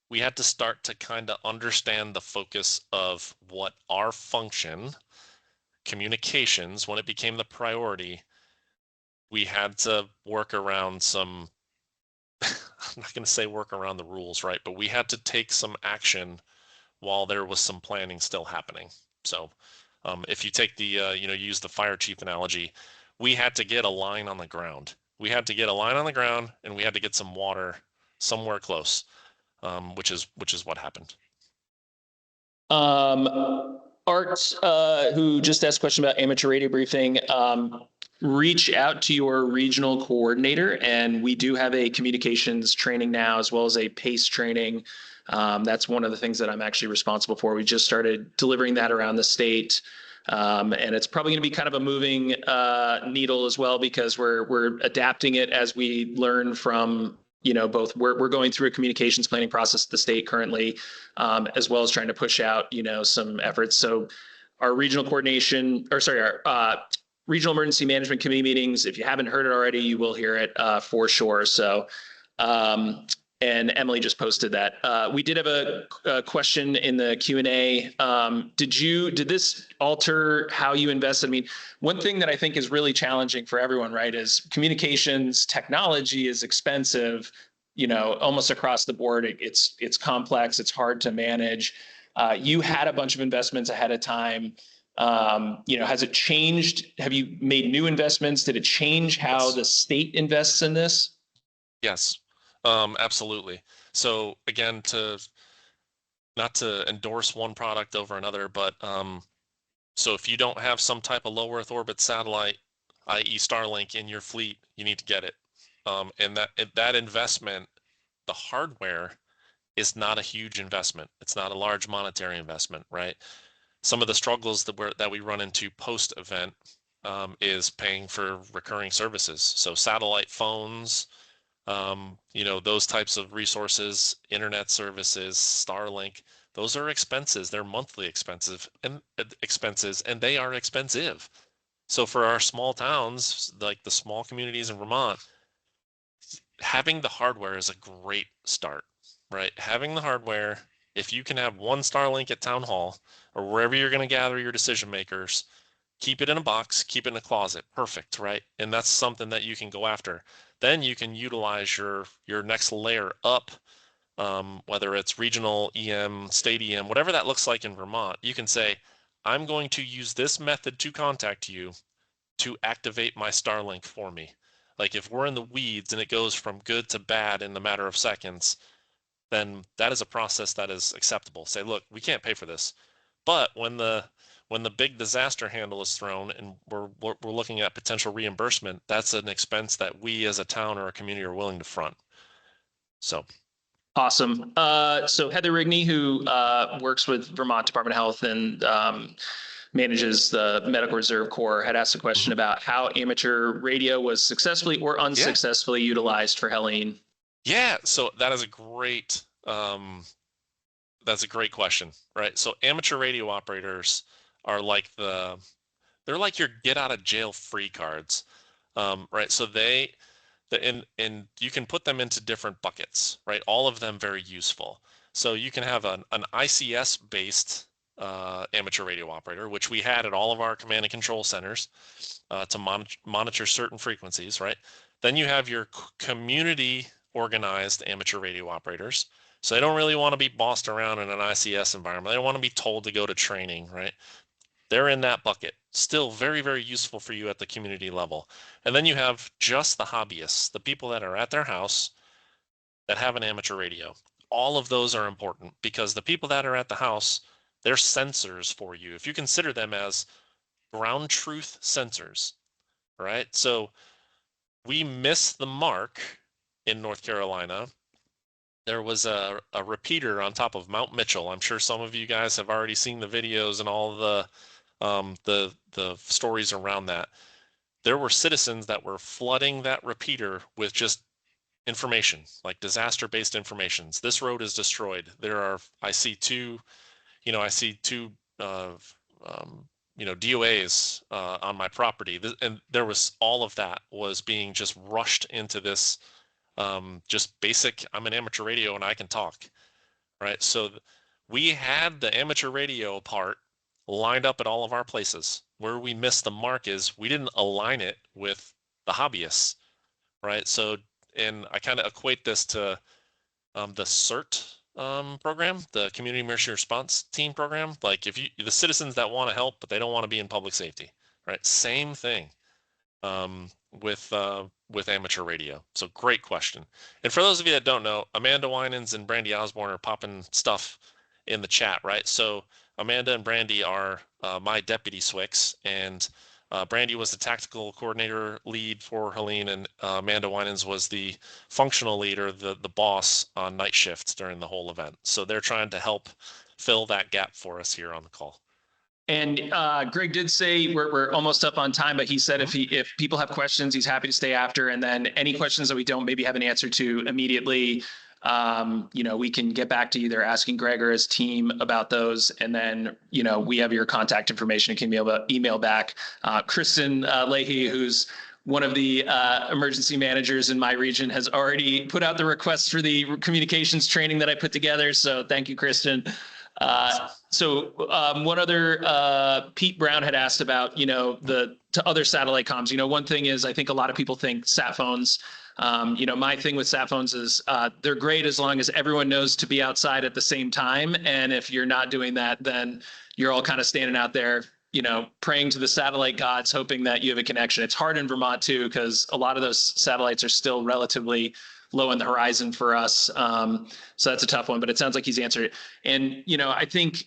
we had to start to kind of understand the focus of what our function, communications, when it became the priority, we had to work around some, I'm not going to say work around the rules, right? But we had to take some action while there was some planning still happening. So if you take the, use the fire chief analogy, we had to get a line on the ground. We had to get a line on the ground, and we had to get some water somewhere close, which is what happened. Art, who just asked a question about amateur radio briefing, reach out to your regional coordinator, and we do have a communications training now, as well as a PACE training. That's one of the things that I'm actually responsible for. We just started delivering that around the state. And it's probably going to be kind of a moving needle as well, because we're adapting it as we learn from both we're going through a communications planning process at the state currently, as well as trying to push out, some efforts. So our regional coordination, or sorry, our regional emergency management committee meetings, if you haven't heard it already, you will hear it for sure. So, and Emily just posted that. We did have a question in the Q&A. Did this alter how you invested? I mean, one thing that I think is really challenging for everyone, right, is communications technology is expensive, almost across the board. It's complex. It's hard to manage. You had a bunch of investments ahead of time. Has it changed? Have you made new investments? Did it change how the state invests in this? Yes, absolutely. So again, not to endorse one product over another, but so if you don't have some type of low Earth orbit satellite, i.e. Starlink, in your fleet, you need to get it. And that investment, the hardware, is not a huge investment. It's not a large monetary investment, right? Some of the struggles that we run into post-event is paying for recurring services. So satellite phones, those types of resources, internet services, Starlink, those are expenses. They're monthly expenses, and they are expensive. So for our small towns, like the small communities in Vermont, having the hardware is a great start, right? Having the hardware, if you can have one Starlink at town hall or wherever you're going to gather your decision makers, keep it in a box, keep it in a closet. Perfect, right? And that's something that you can go after. Then you can utilize your next layer up, whether it's regional EM, state EM, whatever that looks like in Vermont. You can say, I'm going to use this method to contact you to activate my Starlink for me. Like if we're in the weeds and it goes from good to bad in the matter of seconds, then that is a process that is acceptable. Say, look, we can't pay for this. But when the big disaster handle is thrown and we're looking at potential reimbursement, that's an expense that we as a town or a community are willing to front. So awesome. So Heather Rigney, who works with Vermont Department of Health and manages the Medical Reserve Corps, had asked a question about how amateur radio was successfully or unsuccessfully utilized for Helene. Yeah, so that is a great question, right? So amateur radio operators are like they're like your get out of jail free cards, right? So and you can put them into different buckets, right? All of them very useful. So you can have an ICS based amateur radio operator, which we had at all of our command and control centers to monitor certain frequencies, right? Then you have your community organized amateur radio operators. So they don't really want to be bossed around in an ICS environment. They don't want to be told to go to training, right? They're in that bucket. Still very, very useful for you at the community level. And then you have just the hobbyists, the people that are at their house that have an amateur radio. All of those are important because the people that are at the house, they're sensors for you. If you consider them as ground truth sensors, right? So we missed the mark in North Carolina. There was a repeater on top of Mount Mitchell. I'm sure some of you guys have already seen the videos and all the stories around that. There were citizens that were flooding that repeater with just information, like disaster-based informations. This road is destroyed. I see two DOAs on my property, and there was all of that was being just rushed into this just basic, I'm an amateur radio and I can talk, right? So we had the amateur radio part lined up at all of our places. Where we missed the mark is we didn't align it with the hobbyists, right? So, and I kind of equate this to the CERT program, the Community Emergency Response Team program. Like if the citizens that want to help, but they don't want to be in public safety, right? Same thing with amateur radio. So great question. And for those of you that don't know, Amanda Winans and Brandy Osborne are popping stuff in the chat, right? So Amanda and Brandy are my deputy SWICs, and Brandy was the tactical coordinator lead for Helene, and Amanda Winans was the functional leader, the boss on night shifts during the whole event. So they're trying to help fill that gap for us here on the call. And Greg did say we're almost up on time, but he said if people have questions, he's happy to stay after. And then any questions that we don't maybe have an answer to immediately, we can get back to either asking Greg or his team about those. And then, we have your contact information and can be able to email back. Kristen Leahy, who's one of the emergency managers in my region, has already put out the request for the communications training that I put together. So thank you, Kristen. One other, Pete Brown had asked about, to other satellite comms. One thing is, I think a lot of people think sat phones. My thing with sat phones is they're great as long as everyone knows to be outside at the same time. And if you're not doing that, then you're all kind of standing out there, praying to the satellite gods, hoping that you have a connection. It's hard in Vermont too, because a lot of those satellites are still relatively low on the horizon for us. So that's a tough one, but it sounds like he's answered it. And, I think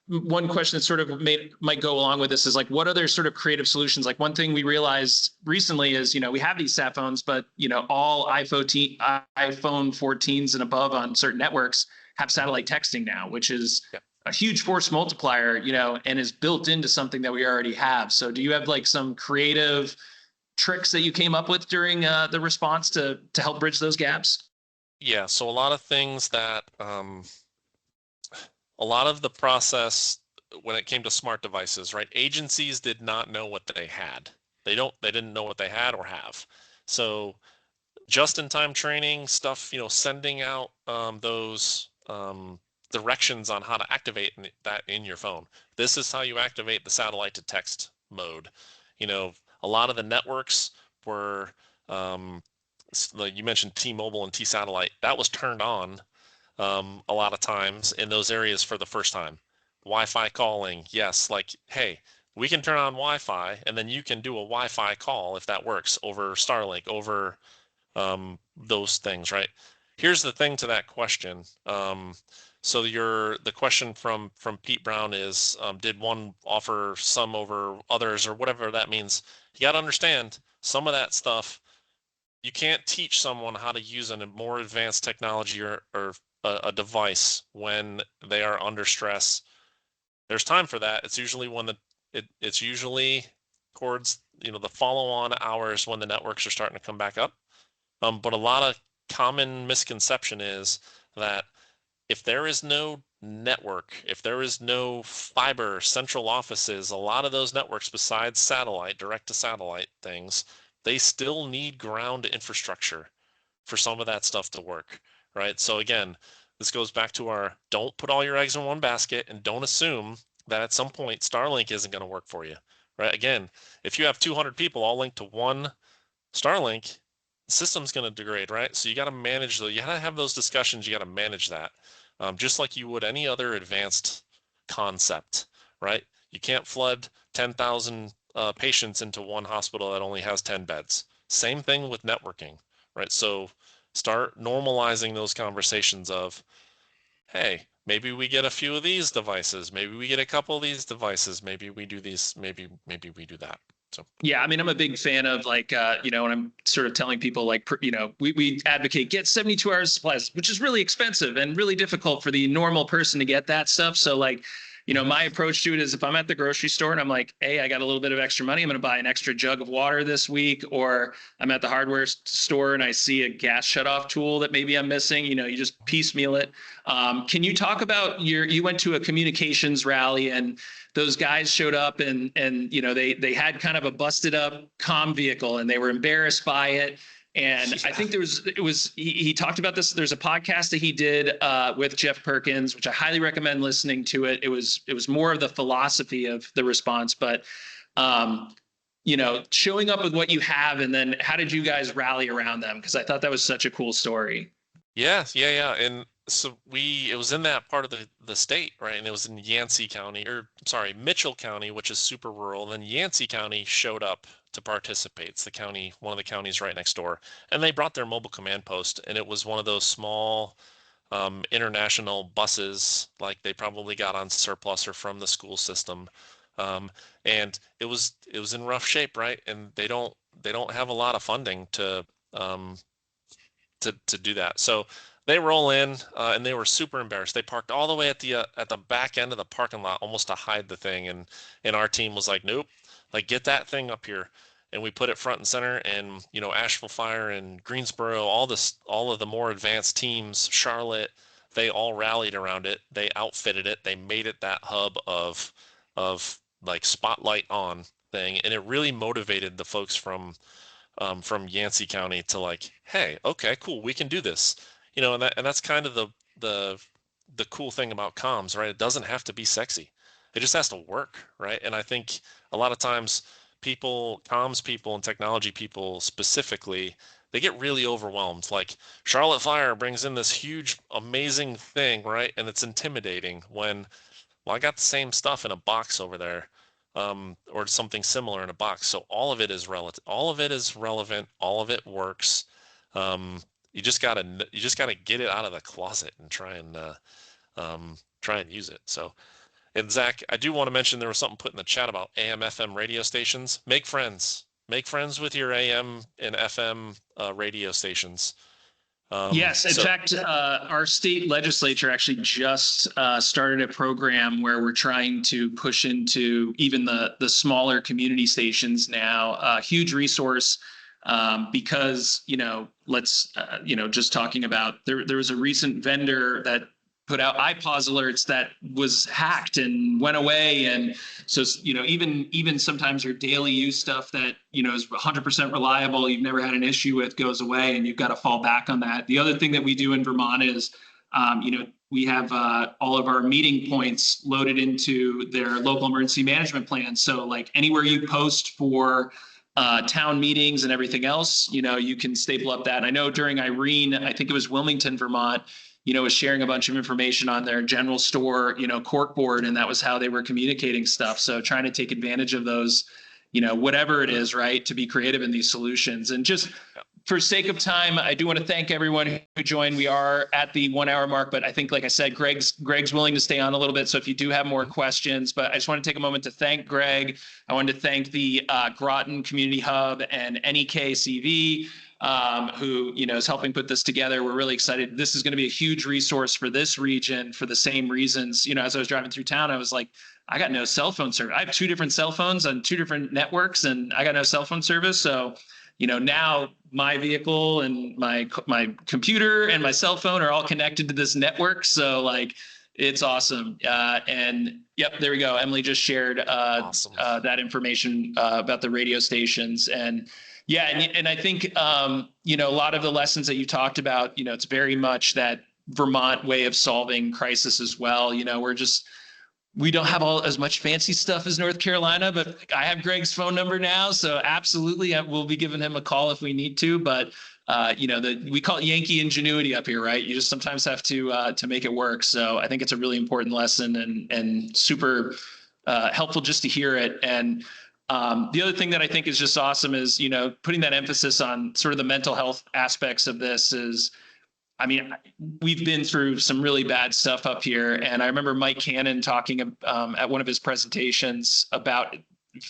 one question that sort of might go along with this is like, what other sort of creative solutions? Like one thing we realized recently is, we have these sat phones, but, all iPhone 14s and above on certain networks have satellite texting now, which is a huge force multiplier, and is built into something that we already have. So do you have like some creative tricks that you came up with during the response to help bridge those gaps? Yeah, so a lot of things that a lot of the process when it came to smart devices, right? Agencies did not know what they had. They didn't know what they had or have. So just-in-time training stuff, sending out those directions on how to activate that in your phone. This is how you activate the satellite to text mode. A lot of the networks were, like you mentioned T-Mobile and T-Satellite, that was turned on a lot of times in those areas for the first time. Wi-Fi calling, yes, like, hey, we can turn on Wi-Fi and then you can do a Wi-Fi call if that works over Starlink, over those things, right? Here's the thing to that question. So the question from Pete Brown is, did one offer some over others or whatever that means? You got to understand some of that stuff. You can't teach someone how to use a more advanced technology or a device when they are under stress. There's time for that. It's usually when it's usually towards the follow-on hours when the networks are starting to come back up. But a lot of common misconception is that if there is no network, if there is no fiber central offices, a lot of those networks besides satellite, direct to satellite things, they still need ground infrastructure for some of that stuff to work, right? So again, this goes back to our don't put all your eggs in one basket and don't assume that at some point Starlink isn't going to work for you, right? Again, if you have 200 people all linked to one Starlink, the system's going to degrade, right? So you got to manage you got to have those discussions. You got to manage that, just like you would any other advanced concept, right? You can't flood 10,000 patients into one hospital that only has 10 beds. Same thing with networking, right? So start normalizing those conversations of, hey, maybe we get a few of these devices, maybe we get a couple of these devices, maybe we do these, maybe we do that. So yeah, I mean, I'm a big fan of like, when I'm sort of telling people like, we advocate get 72 hours supplies, which is really expensive and really difficult for the normal person to get that stuff. So like, my approach to it is if I'm at the grocery store and I'm like, hey, I got a little bit of extra money, I'm going to buy an extra jug of water this week, or I'm at the hardware store and I see a gas shutoff tool that maybe I'm missing, you just piecemeal it. Can you talk about you went to a communications rally and those guys showed up and they had kind of a busted up comm vehicle and they were embarrassed by it. And I think he talked about this. There's a podcast that he did with Jeff Perkins, which I highly recommend listening to it. It was more of the philosophy of the response, but showing up with what you have, and then how did you guys rally around them? Because I thought that was such a cool story. Yeah. And so it was in that part of the state, right? And it was in Yancey County, or sorry, Mitchell County, which is super rural. And then Yancey County showed up to participate. It's the county, one of the counties right next door. And they brought their mobile command post, and it was one of those small international buses, like they probably got on surplus or from the school system. And it was in rough shape, right? And they don't have a lot of funding to do that. So They roll in and they were super embarrassed. They parked all the way at the back end of the parking lot, almost to hide the thing. And our team was like, nope, like get that thing up here. And we put it front and center. And Asheville Fire and Greensboro, all of the more advanced teams, Charlotte, they all rallied around it. They outfitted it. They made it that hub of like spotlight on thing, and it really motivated the folks from Yancey County to like, hey, okay, cool, we can do this. And that's kind of the cool thing about comms, right? It doesn't have to be sexy. It just has to work, right? And I think a lot of times comms people and technology people specifically, they get really overwhelmed. Like Charlotte Fire brings in this huge, amazing thing, right? And it's intimidating when, well, I got the same stuff in a box over there, or something similar in a box. So all of it is relative. All of it is relevant. All of it works. You just gotta get it out of the closet and try and use it. So, and Zach, I do want to mention there was something put in the chat about AM/FM radio stations. Make friends. Make friends with your AM and FM radio stations. Yes, in fact, our state legislature actually just started a program where we're trying to push into even the smaller community stations now. A huge resource because just talking about there was a recent vendor that put out iPause alerts that was hacked and went away. And so, even sometimes your daily use stuff that, is 100% reliable, you've never had an issue with, goes away, and you've got to fall back on that. The other thing that we do in Vermont is, we have all of our meeting points loaded into their local emergency management plan. So like anywhere you post for town meetings and everything else, you can staple up that. And I know during Irene, I think it was Wilmington, Vermont, was sharing a bunch of information on their general store, cork board, and that was how they were communicating stuff. So trying to take advantage of those, whatever it is, right, to be creative in these solutions. And just for sake of time, I do want to thank everyone who joined. We are at the 1 hour mark, but I think, like I said, Greg's willing to stay on a little bit. So if you do have more questions, but I just want to take a moment to thank Greg. I wanted to thank the Groton Community Hub and NEKCV, who is helping put this together. We're really excited. This is going to be a huge resource for this region for the same reasons. As I was driving through town, I was like, I got no cell phone service. I have 2 different cell phones on 2 different networks, and I got no cell phone service. So, now my vehicle and my computer and my cell phone are all connected to this network. So like, it's awesome. And yep, there we go. Emily just shared Awesome. That information about the radio stations. And yeah, and I think, a lot of the lessons that you talked about, it's very much that Vermont way of solving crisis as well. We don't have as much fancy stuff as North Carolina, but I have Greg's phone number now. So absolutely, we'll be giving him a call if we need to. But, we call it Yankee ingenuity up here, right? You just sometimes have to make it work. So I think it's a really important lesson and super helpful just to hear it. And the other thing that I think is just awesome is, putting that emphasis on sort of the mental health aspects of this is, we've been through some really bad stuff up here. And I remember Mike Cannon talking at one of his presentations about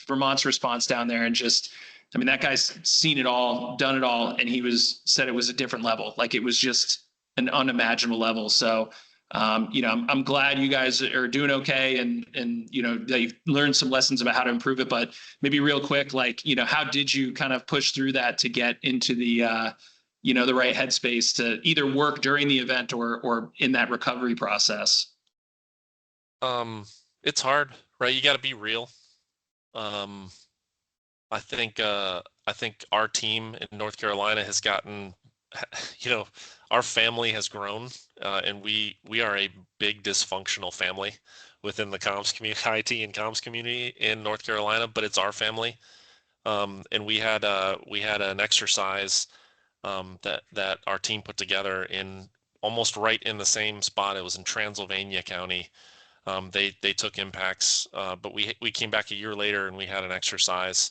Vermont's response down there, and just, that guy's seen it all, done it all. And he said it was a different level. Like it was just an unimaginable level. So, I'm glad you guys are doing okay, and that you've learned some lessons about how to improve it. But maybe real quick, like, how did you kind of push through that to get into the the right headspace to either work during the event or in that recovery process? It's hard, right? You got to be real. I think our team in North Carolina has gotten, our family has grown, and we are a big dysfunctional family within the comms community, IT and comms community in North Carolina, but it's our family. And we had an exercise that our team put together in almost right in the same spot. It was in Transylvania County. They took impacts, but we came back a year later and we had an exercise,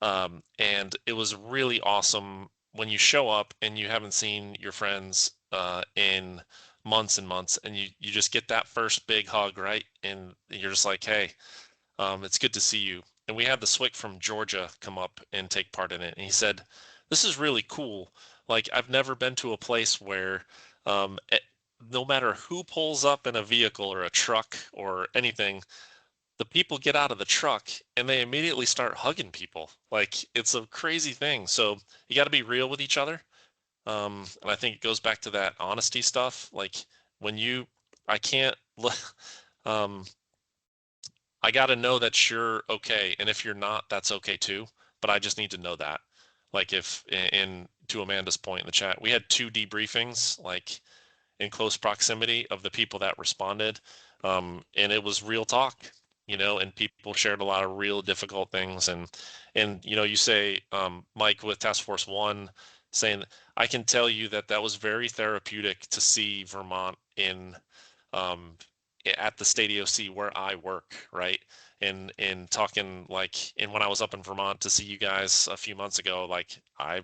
and it was really awesome when you show up and you haven't seen your friends in months and months, and you just get that first big hug, right? And you're just like, hey, it's good to see you. And we had the SWIC from Georgia come up and take part in it, and he said, this is really cool. Like, I've never been to a place where No matter who pulls up in a vehicle or a truck or anything, the people get out of the truck and they immediately start hugging people. Like, it's a crazy thing. So you got to be real with each other. And I think it goes back to that honesty stuff. Like, when I can't, um, I got to know that you're okay. And if you're not, that's okay too. But I just need to know that. Like, if to Amanda's point in the chat, we had 2 debriefings, like in close proximity of the people that responded. And it was real talk, and people shared a lot of real difficult things. And you say, Mike, with Task Force 1, saying, I can tell you that was very therapeutic to see Vermont at the state EOC where I work, right? And talking, and when I was up in Vermont to see you guys a few months ago, like, I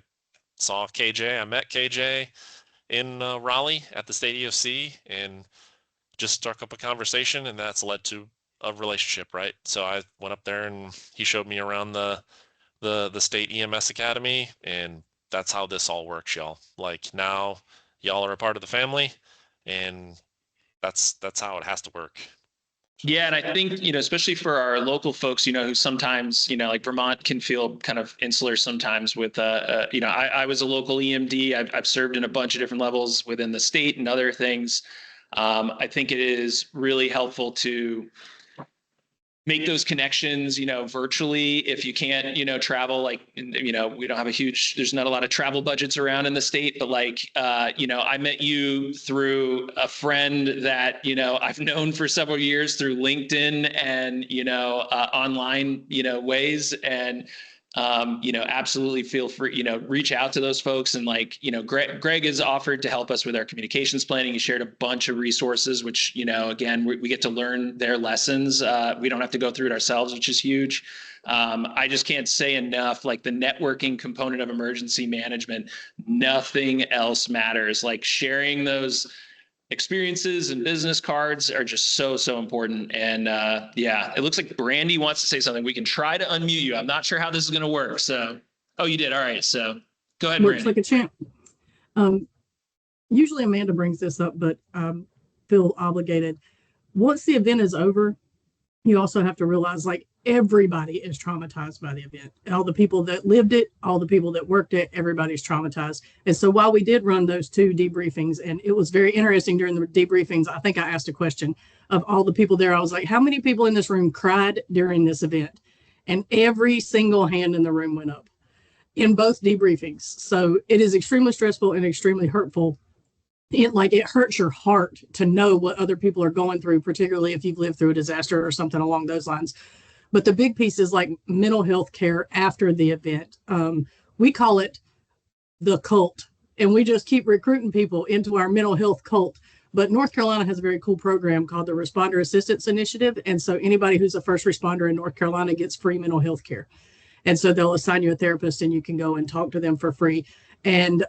saw KJ, I met KJ in Raleigh at the state EOC and just struck up a conversation, and that's led to a relationship, right? So I went up there and he showed me around the state EMS Academy, and that's how this all works, y'all. Like, now y'all are a part of the family, and that's how it has to work. Yeah, and I think, especially for our local folks, who sometimes, like Vermont can feel kind of insular sometimes with, I was a local EMD. I've served in a bunch of different levels within the state and other things. I think it is really helpful to make those connections, virtually if you can't, travel. Like, we don't have there's not a lot of travel budgets around in the state, but I met you through a friend that, I've known for several years through LinkedIn and, online, ways. And, absolutely feel free, reach out to those folks. And Greg has offered to help us with our communications planning. He shared a bunch of resources, which, again, we get to learn their lessons. We don't have to go through it ourselves, which is huge. I just can't say enough, like the networking component of emergency management, nothing else matters. Like sharing those experiences and business cards are just so important. And yeah, it looks like Brandy wants to say something. We can try to unmute you. I'm not sure how this is going to work. So, oh, you did. All right. So go ahead, Works Brandy. Like a champ. Usually Amanda brings this up, but feel obligated. Once the event is over, you also have to realize, like, everybody is traumatized by the event. All the people that lived it, all the people that worked it, everybody's traumatized. And so while we did run those 2 debriefings, and it was very interesting during the debriefings, I think I asked a question of all the people there. I was like, how many people in this room cried during this event? And every single hand in the room went up in both debriefings. So it is extremely stressful and extremely hurtful. It hurts your heart to know what other people are going through, particularly if you've lived through a disaster or something along those lines. But the big piece is like mental health care after the event. We call it the cult, and we just keep recruiting people into our mental health cult. But North Carolina has a very cool program called the Responder Assistance Initiative. And so anybody who's a first responder in North Carolina gets free mental health care. And so they'll assign you a therapist and you can go and talk to them for free. And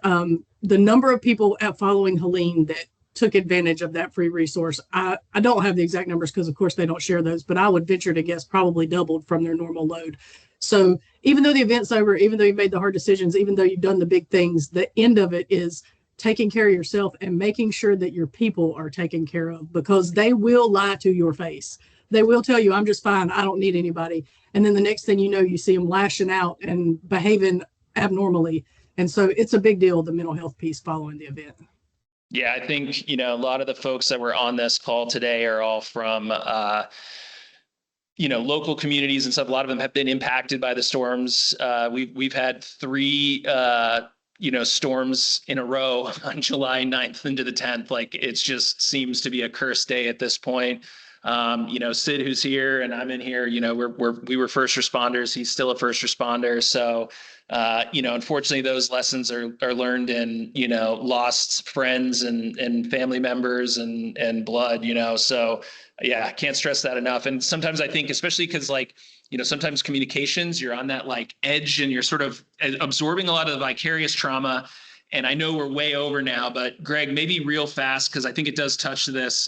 the number of people following Helene that took advantage of that free resource, I don't have the exact numbers because, of course, they don't share those, but I would venture to guess probably doubled from their normal load. So even though the event's over, even though you've made the hard decisions, even though you've done the big things, the end of it is taking care of yourself and making sure that your people are taken care of, because they will lie to your face. They will tell you, I'm just fine, I don't need anybody. And then the next thing you know, you see them lashing out and behaving abnormally. And so it's a big deal, the mental health piece following the event. Yeah, I think, a lot of the folks that were on this call today are all from, local communities and stuff. A lot of them have been impacted by the storms. We've had 3, storms in a row on July 9th into the 10th. Like, it just seems to be a cursed day at this point. Sid, who's here, and I'm in here, we were first responders. He's still a first responder. So, unfortunately, those lessons are learned in, lost friends and family members and blood, so yeah, I can't stress that enough. And sometimes I think, especially because sometimes communications, you're on that edge and you're sort of absorbing a lot of the vicarious trauma. And I know we're way over now, but Greg, maybe real fast, because I think it does touch this.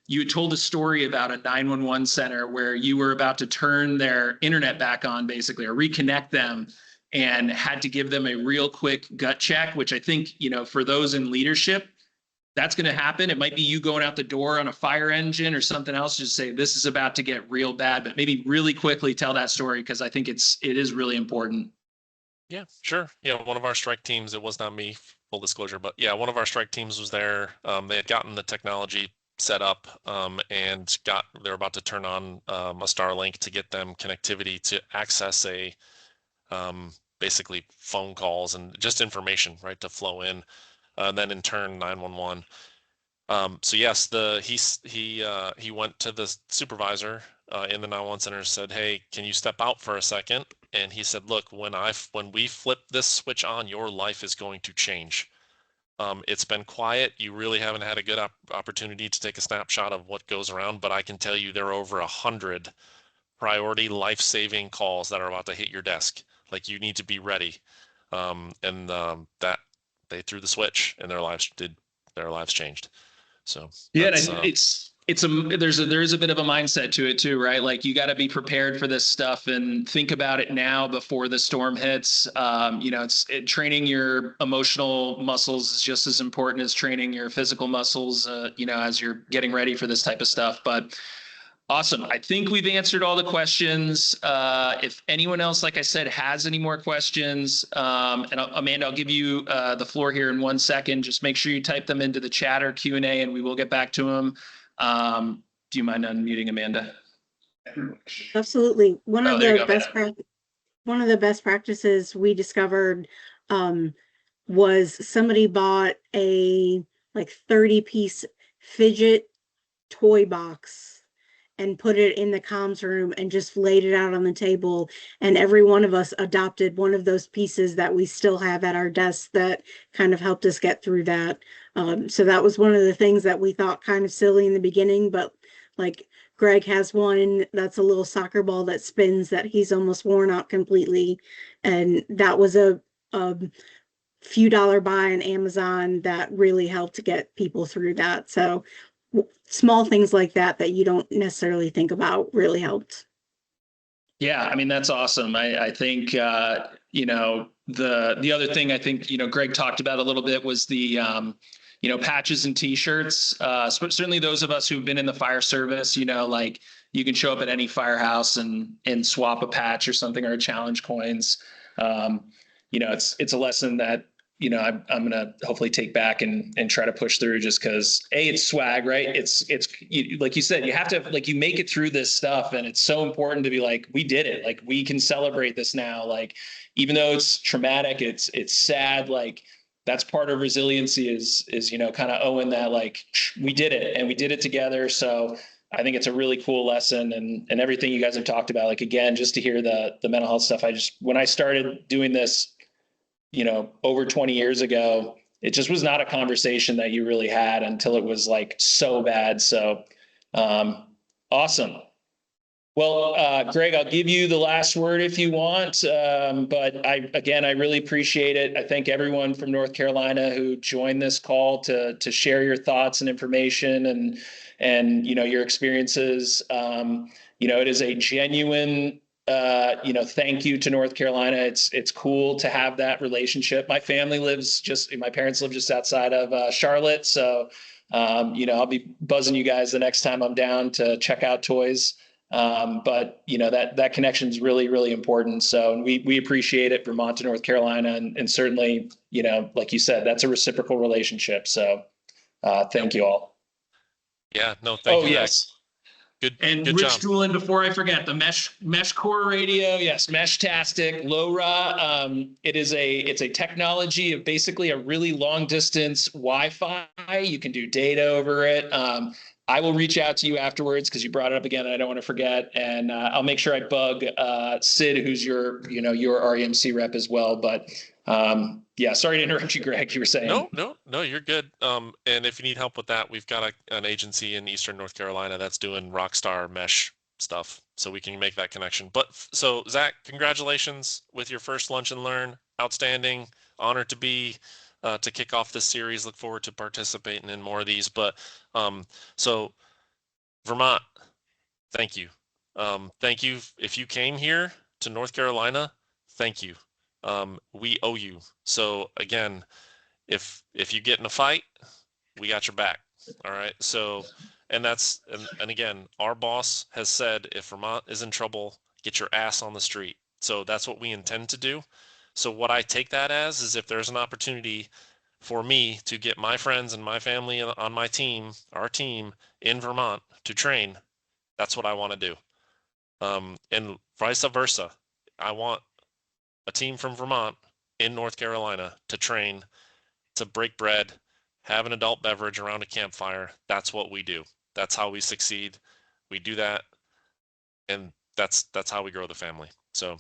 You told a story about a 911 center where you were about to turn their internet back on, basically, or reconnect them, and had to give them a real quick gut check, which I think, for those in leadership, that's going to happen. It might be you going out the door on a fire engine or something else. Just say, this is about to get real bad, but maybe really quickly tell that story, because I think it is really important. Yeah, sure. Yeah, one of our strike teams, it was not me, full disclosure, but yeah, one of our strike teams was there. They had gotten the technology set up and they're about to turn on a Starlink to get them connectivity to access a basically phone calls and just information, right, to flow in. Then in turn 911. So yes, he went to the supervisor in the 911 center and said, "Hey, can you step out for a second?" And he said, "Look, when we flip this switch on, your life is going to change. It's been quiet. You really haven't had a good opportunity to take a snapshot of what goes around, but I can tell you there are over 100 priority life-saving calls that are about to hit your desk. Like, you need to be ready." That they threw the switch and their lives changed. So yeah, there is a bit of a mindset to it too, right? Like, you got to be prepared for this stuff and think about it now before the storm hits. Training your emotional muscles is just as important as training your physical muscles, as you're getting ready for this type of stuff. But awesome. I think we've answered all the questions. If anyone else, like I said, has any more questions, Amanda, I'll give you the floor here in 1 second. Just make sure you type them into the chat or Q&A, and we will get back to them. Do you mind unmuting, Amanda? Absolutely. One of the best practices we discovered was somebody bought a 30-piece fidget toy box and put it in the comms room and just laid it out on the table. And every one of us adopted one of those pieces that we still have at our desk that kind of helped us get through that. So that was one of the things that we thought kind of silly in the beginning, but like Greg has one that's a little soccer ball that spins that he's almost worn out completely. And that was a few dollar buy on Amazon that really helped to get people through that. So small things like that you don't necessarily think about really helped. Yeah, I mean, that's awesome. I think, the other thing I think, Greg talked about a little bit was the, patches and t-shirts. Certainly those of us who've been in the fire service, like, you can show up at any firehouse and swap a patch or something, or challenge coins. It's a lesson that, I'm going to hopefully take back and try to push through, just because it's swag, right? It's like you said, you have to, like, you make it through this stuff, and it's so important to be like, we did it. Like, we can celebrate this now. Like, even though it's traumatic, it's sad. Like, that's part of resiliency is, kind of owing that, like, we did it and we did it together. So I think it's a really cool lesson, and everything you guys have talked about, like, again, just to hear the mental health stuff. When I started doing this, over 20 years ago, it just was not a conversation that you really had until it was like so bad. So awesome. Well, Greg, I'll give you the last word if you want. But I really appreciate it. I thank everyone from North Carolina who joined this call to share your thoughts and information and your experiences. It is a genuine thank you to North Carolina. It's cool to have that relationship. My parents live just outside of Charlotte. So, I'll be buzzing you guys the next time I'm down to check out toys. But that connection is really, really important. So we appreciate it, Vermont to North Carolina. And certainly, like you said, that's a reciprocal relationship. So thank you all. Yeah, no, thank you. Yes. Good Rich job. Doolin, before I forget, the mesh core radio. Yes, Meshtastic, LoRa. It's a technology of basically a really long distance Wi-Fi. You can do data over it. I will reach out to you afterwards because you brought it up again, and I don't want to forget. And I'll make sure I bug Sid, who's your REMC rep as well. But yeah, sorry to interrupt you, Greg. You were saying. No, you're good. And if you need help with that, we've got an agency in Eastern North Carolina that's doing Rockstar mesh stuff, so we can make that connection. But so Zach, congratulations with your first Lunch and Learn. Outstanding, honored to be to kick off this series. Look forward to participating in more of these. But so Vermont, thank you. Thank you. If you came here to North Carolina, thank you. We owe you. So again, if you get in a fight, we got your back. All right. So, and again, our boss has said, if Vermont is in trouble, get your ass on the street. So that's what we intend to do. So what I take that as is, if there's an opportunity for me to get my friends and my family on my team, our team in Vermont to train, that's what I want to do. And vice versa. I want a team from Vermont in North Carolina to train, to break bread, have an adult beverage around a campfire. That's what we do. That's how we succeed. We do that, and that's how we grow the family. So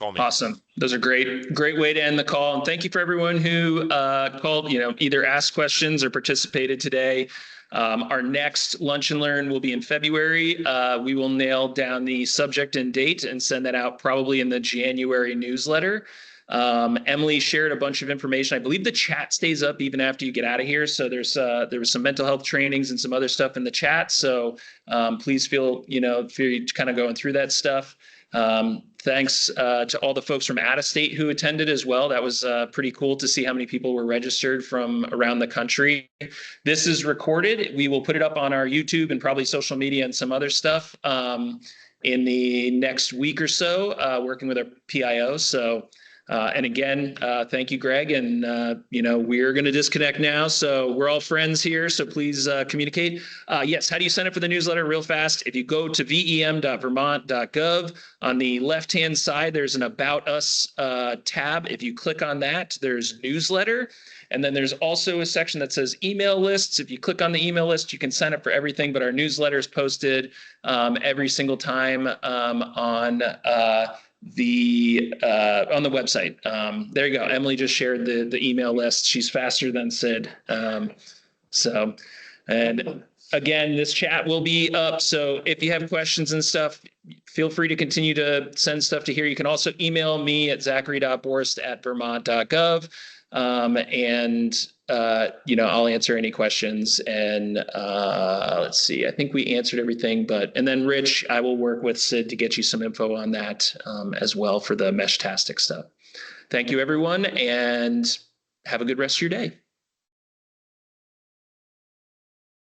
call me. Awesome. Those are great way to end the call. And thank you for everyone who called, either asked questions or participated today. Our next Lunch and Learn will be in February. We will nail down the subject and date and send that out probably in the January newsletter. Emily shared a bunch of information. I believe the chat stays up even after you get out of here. So there was some mental health trainings and some other stuff in the chat. So please feel free to kind of going through that stuff. Thanks to all the folks from out of state who attended as well. That was pretty cool to see how many people were registered from around the country. This is recorded. We will put it up on our YouTube and probably social media and some other stuff in the next week or so, working with our PIO. So, and again, thank you, Greg. And, we're going to disconnect now. So we're all friends here. So please communicate. Yes. How do you sign up for the newsletter real fast? If you go to vem.vermont.gov, on the left-hand side, there's an About Us tab. If you click on that, there's newsletter. And then there's also a section that says email lists. If you click on the email list, you can sign up for everything, but our newsletter is posted every single time on the website. There you go. Emily just shared the email list. She's faster than Sid. And again, this chat will be up. So if you have questions and stuff, feel free to continue to send stuff to here. You can also email me at zachary.borst@vermont.gov. I'll answer any questions. And let's see, I think we answered everything, and then Rich, I will work with Sid to get you some info on that as well for the Meshtastic stuff. Thank you, everyone, and have a good rest of your day.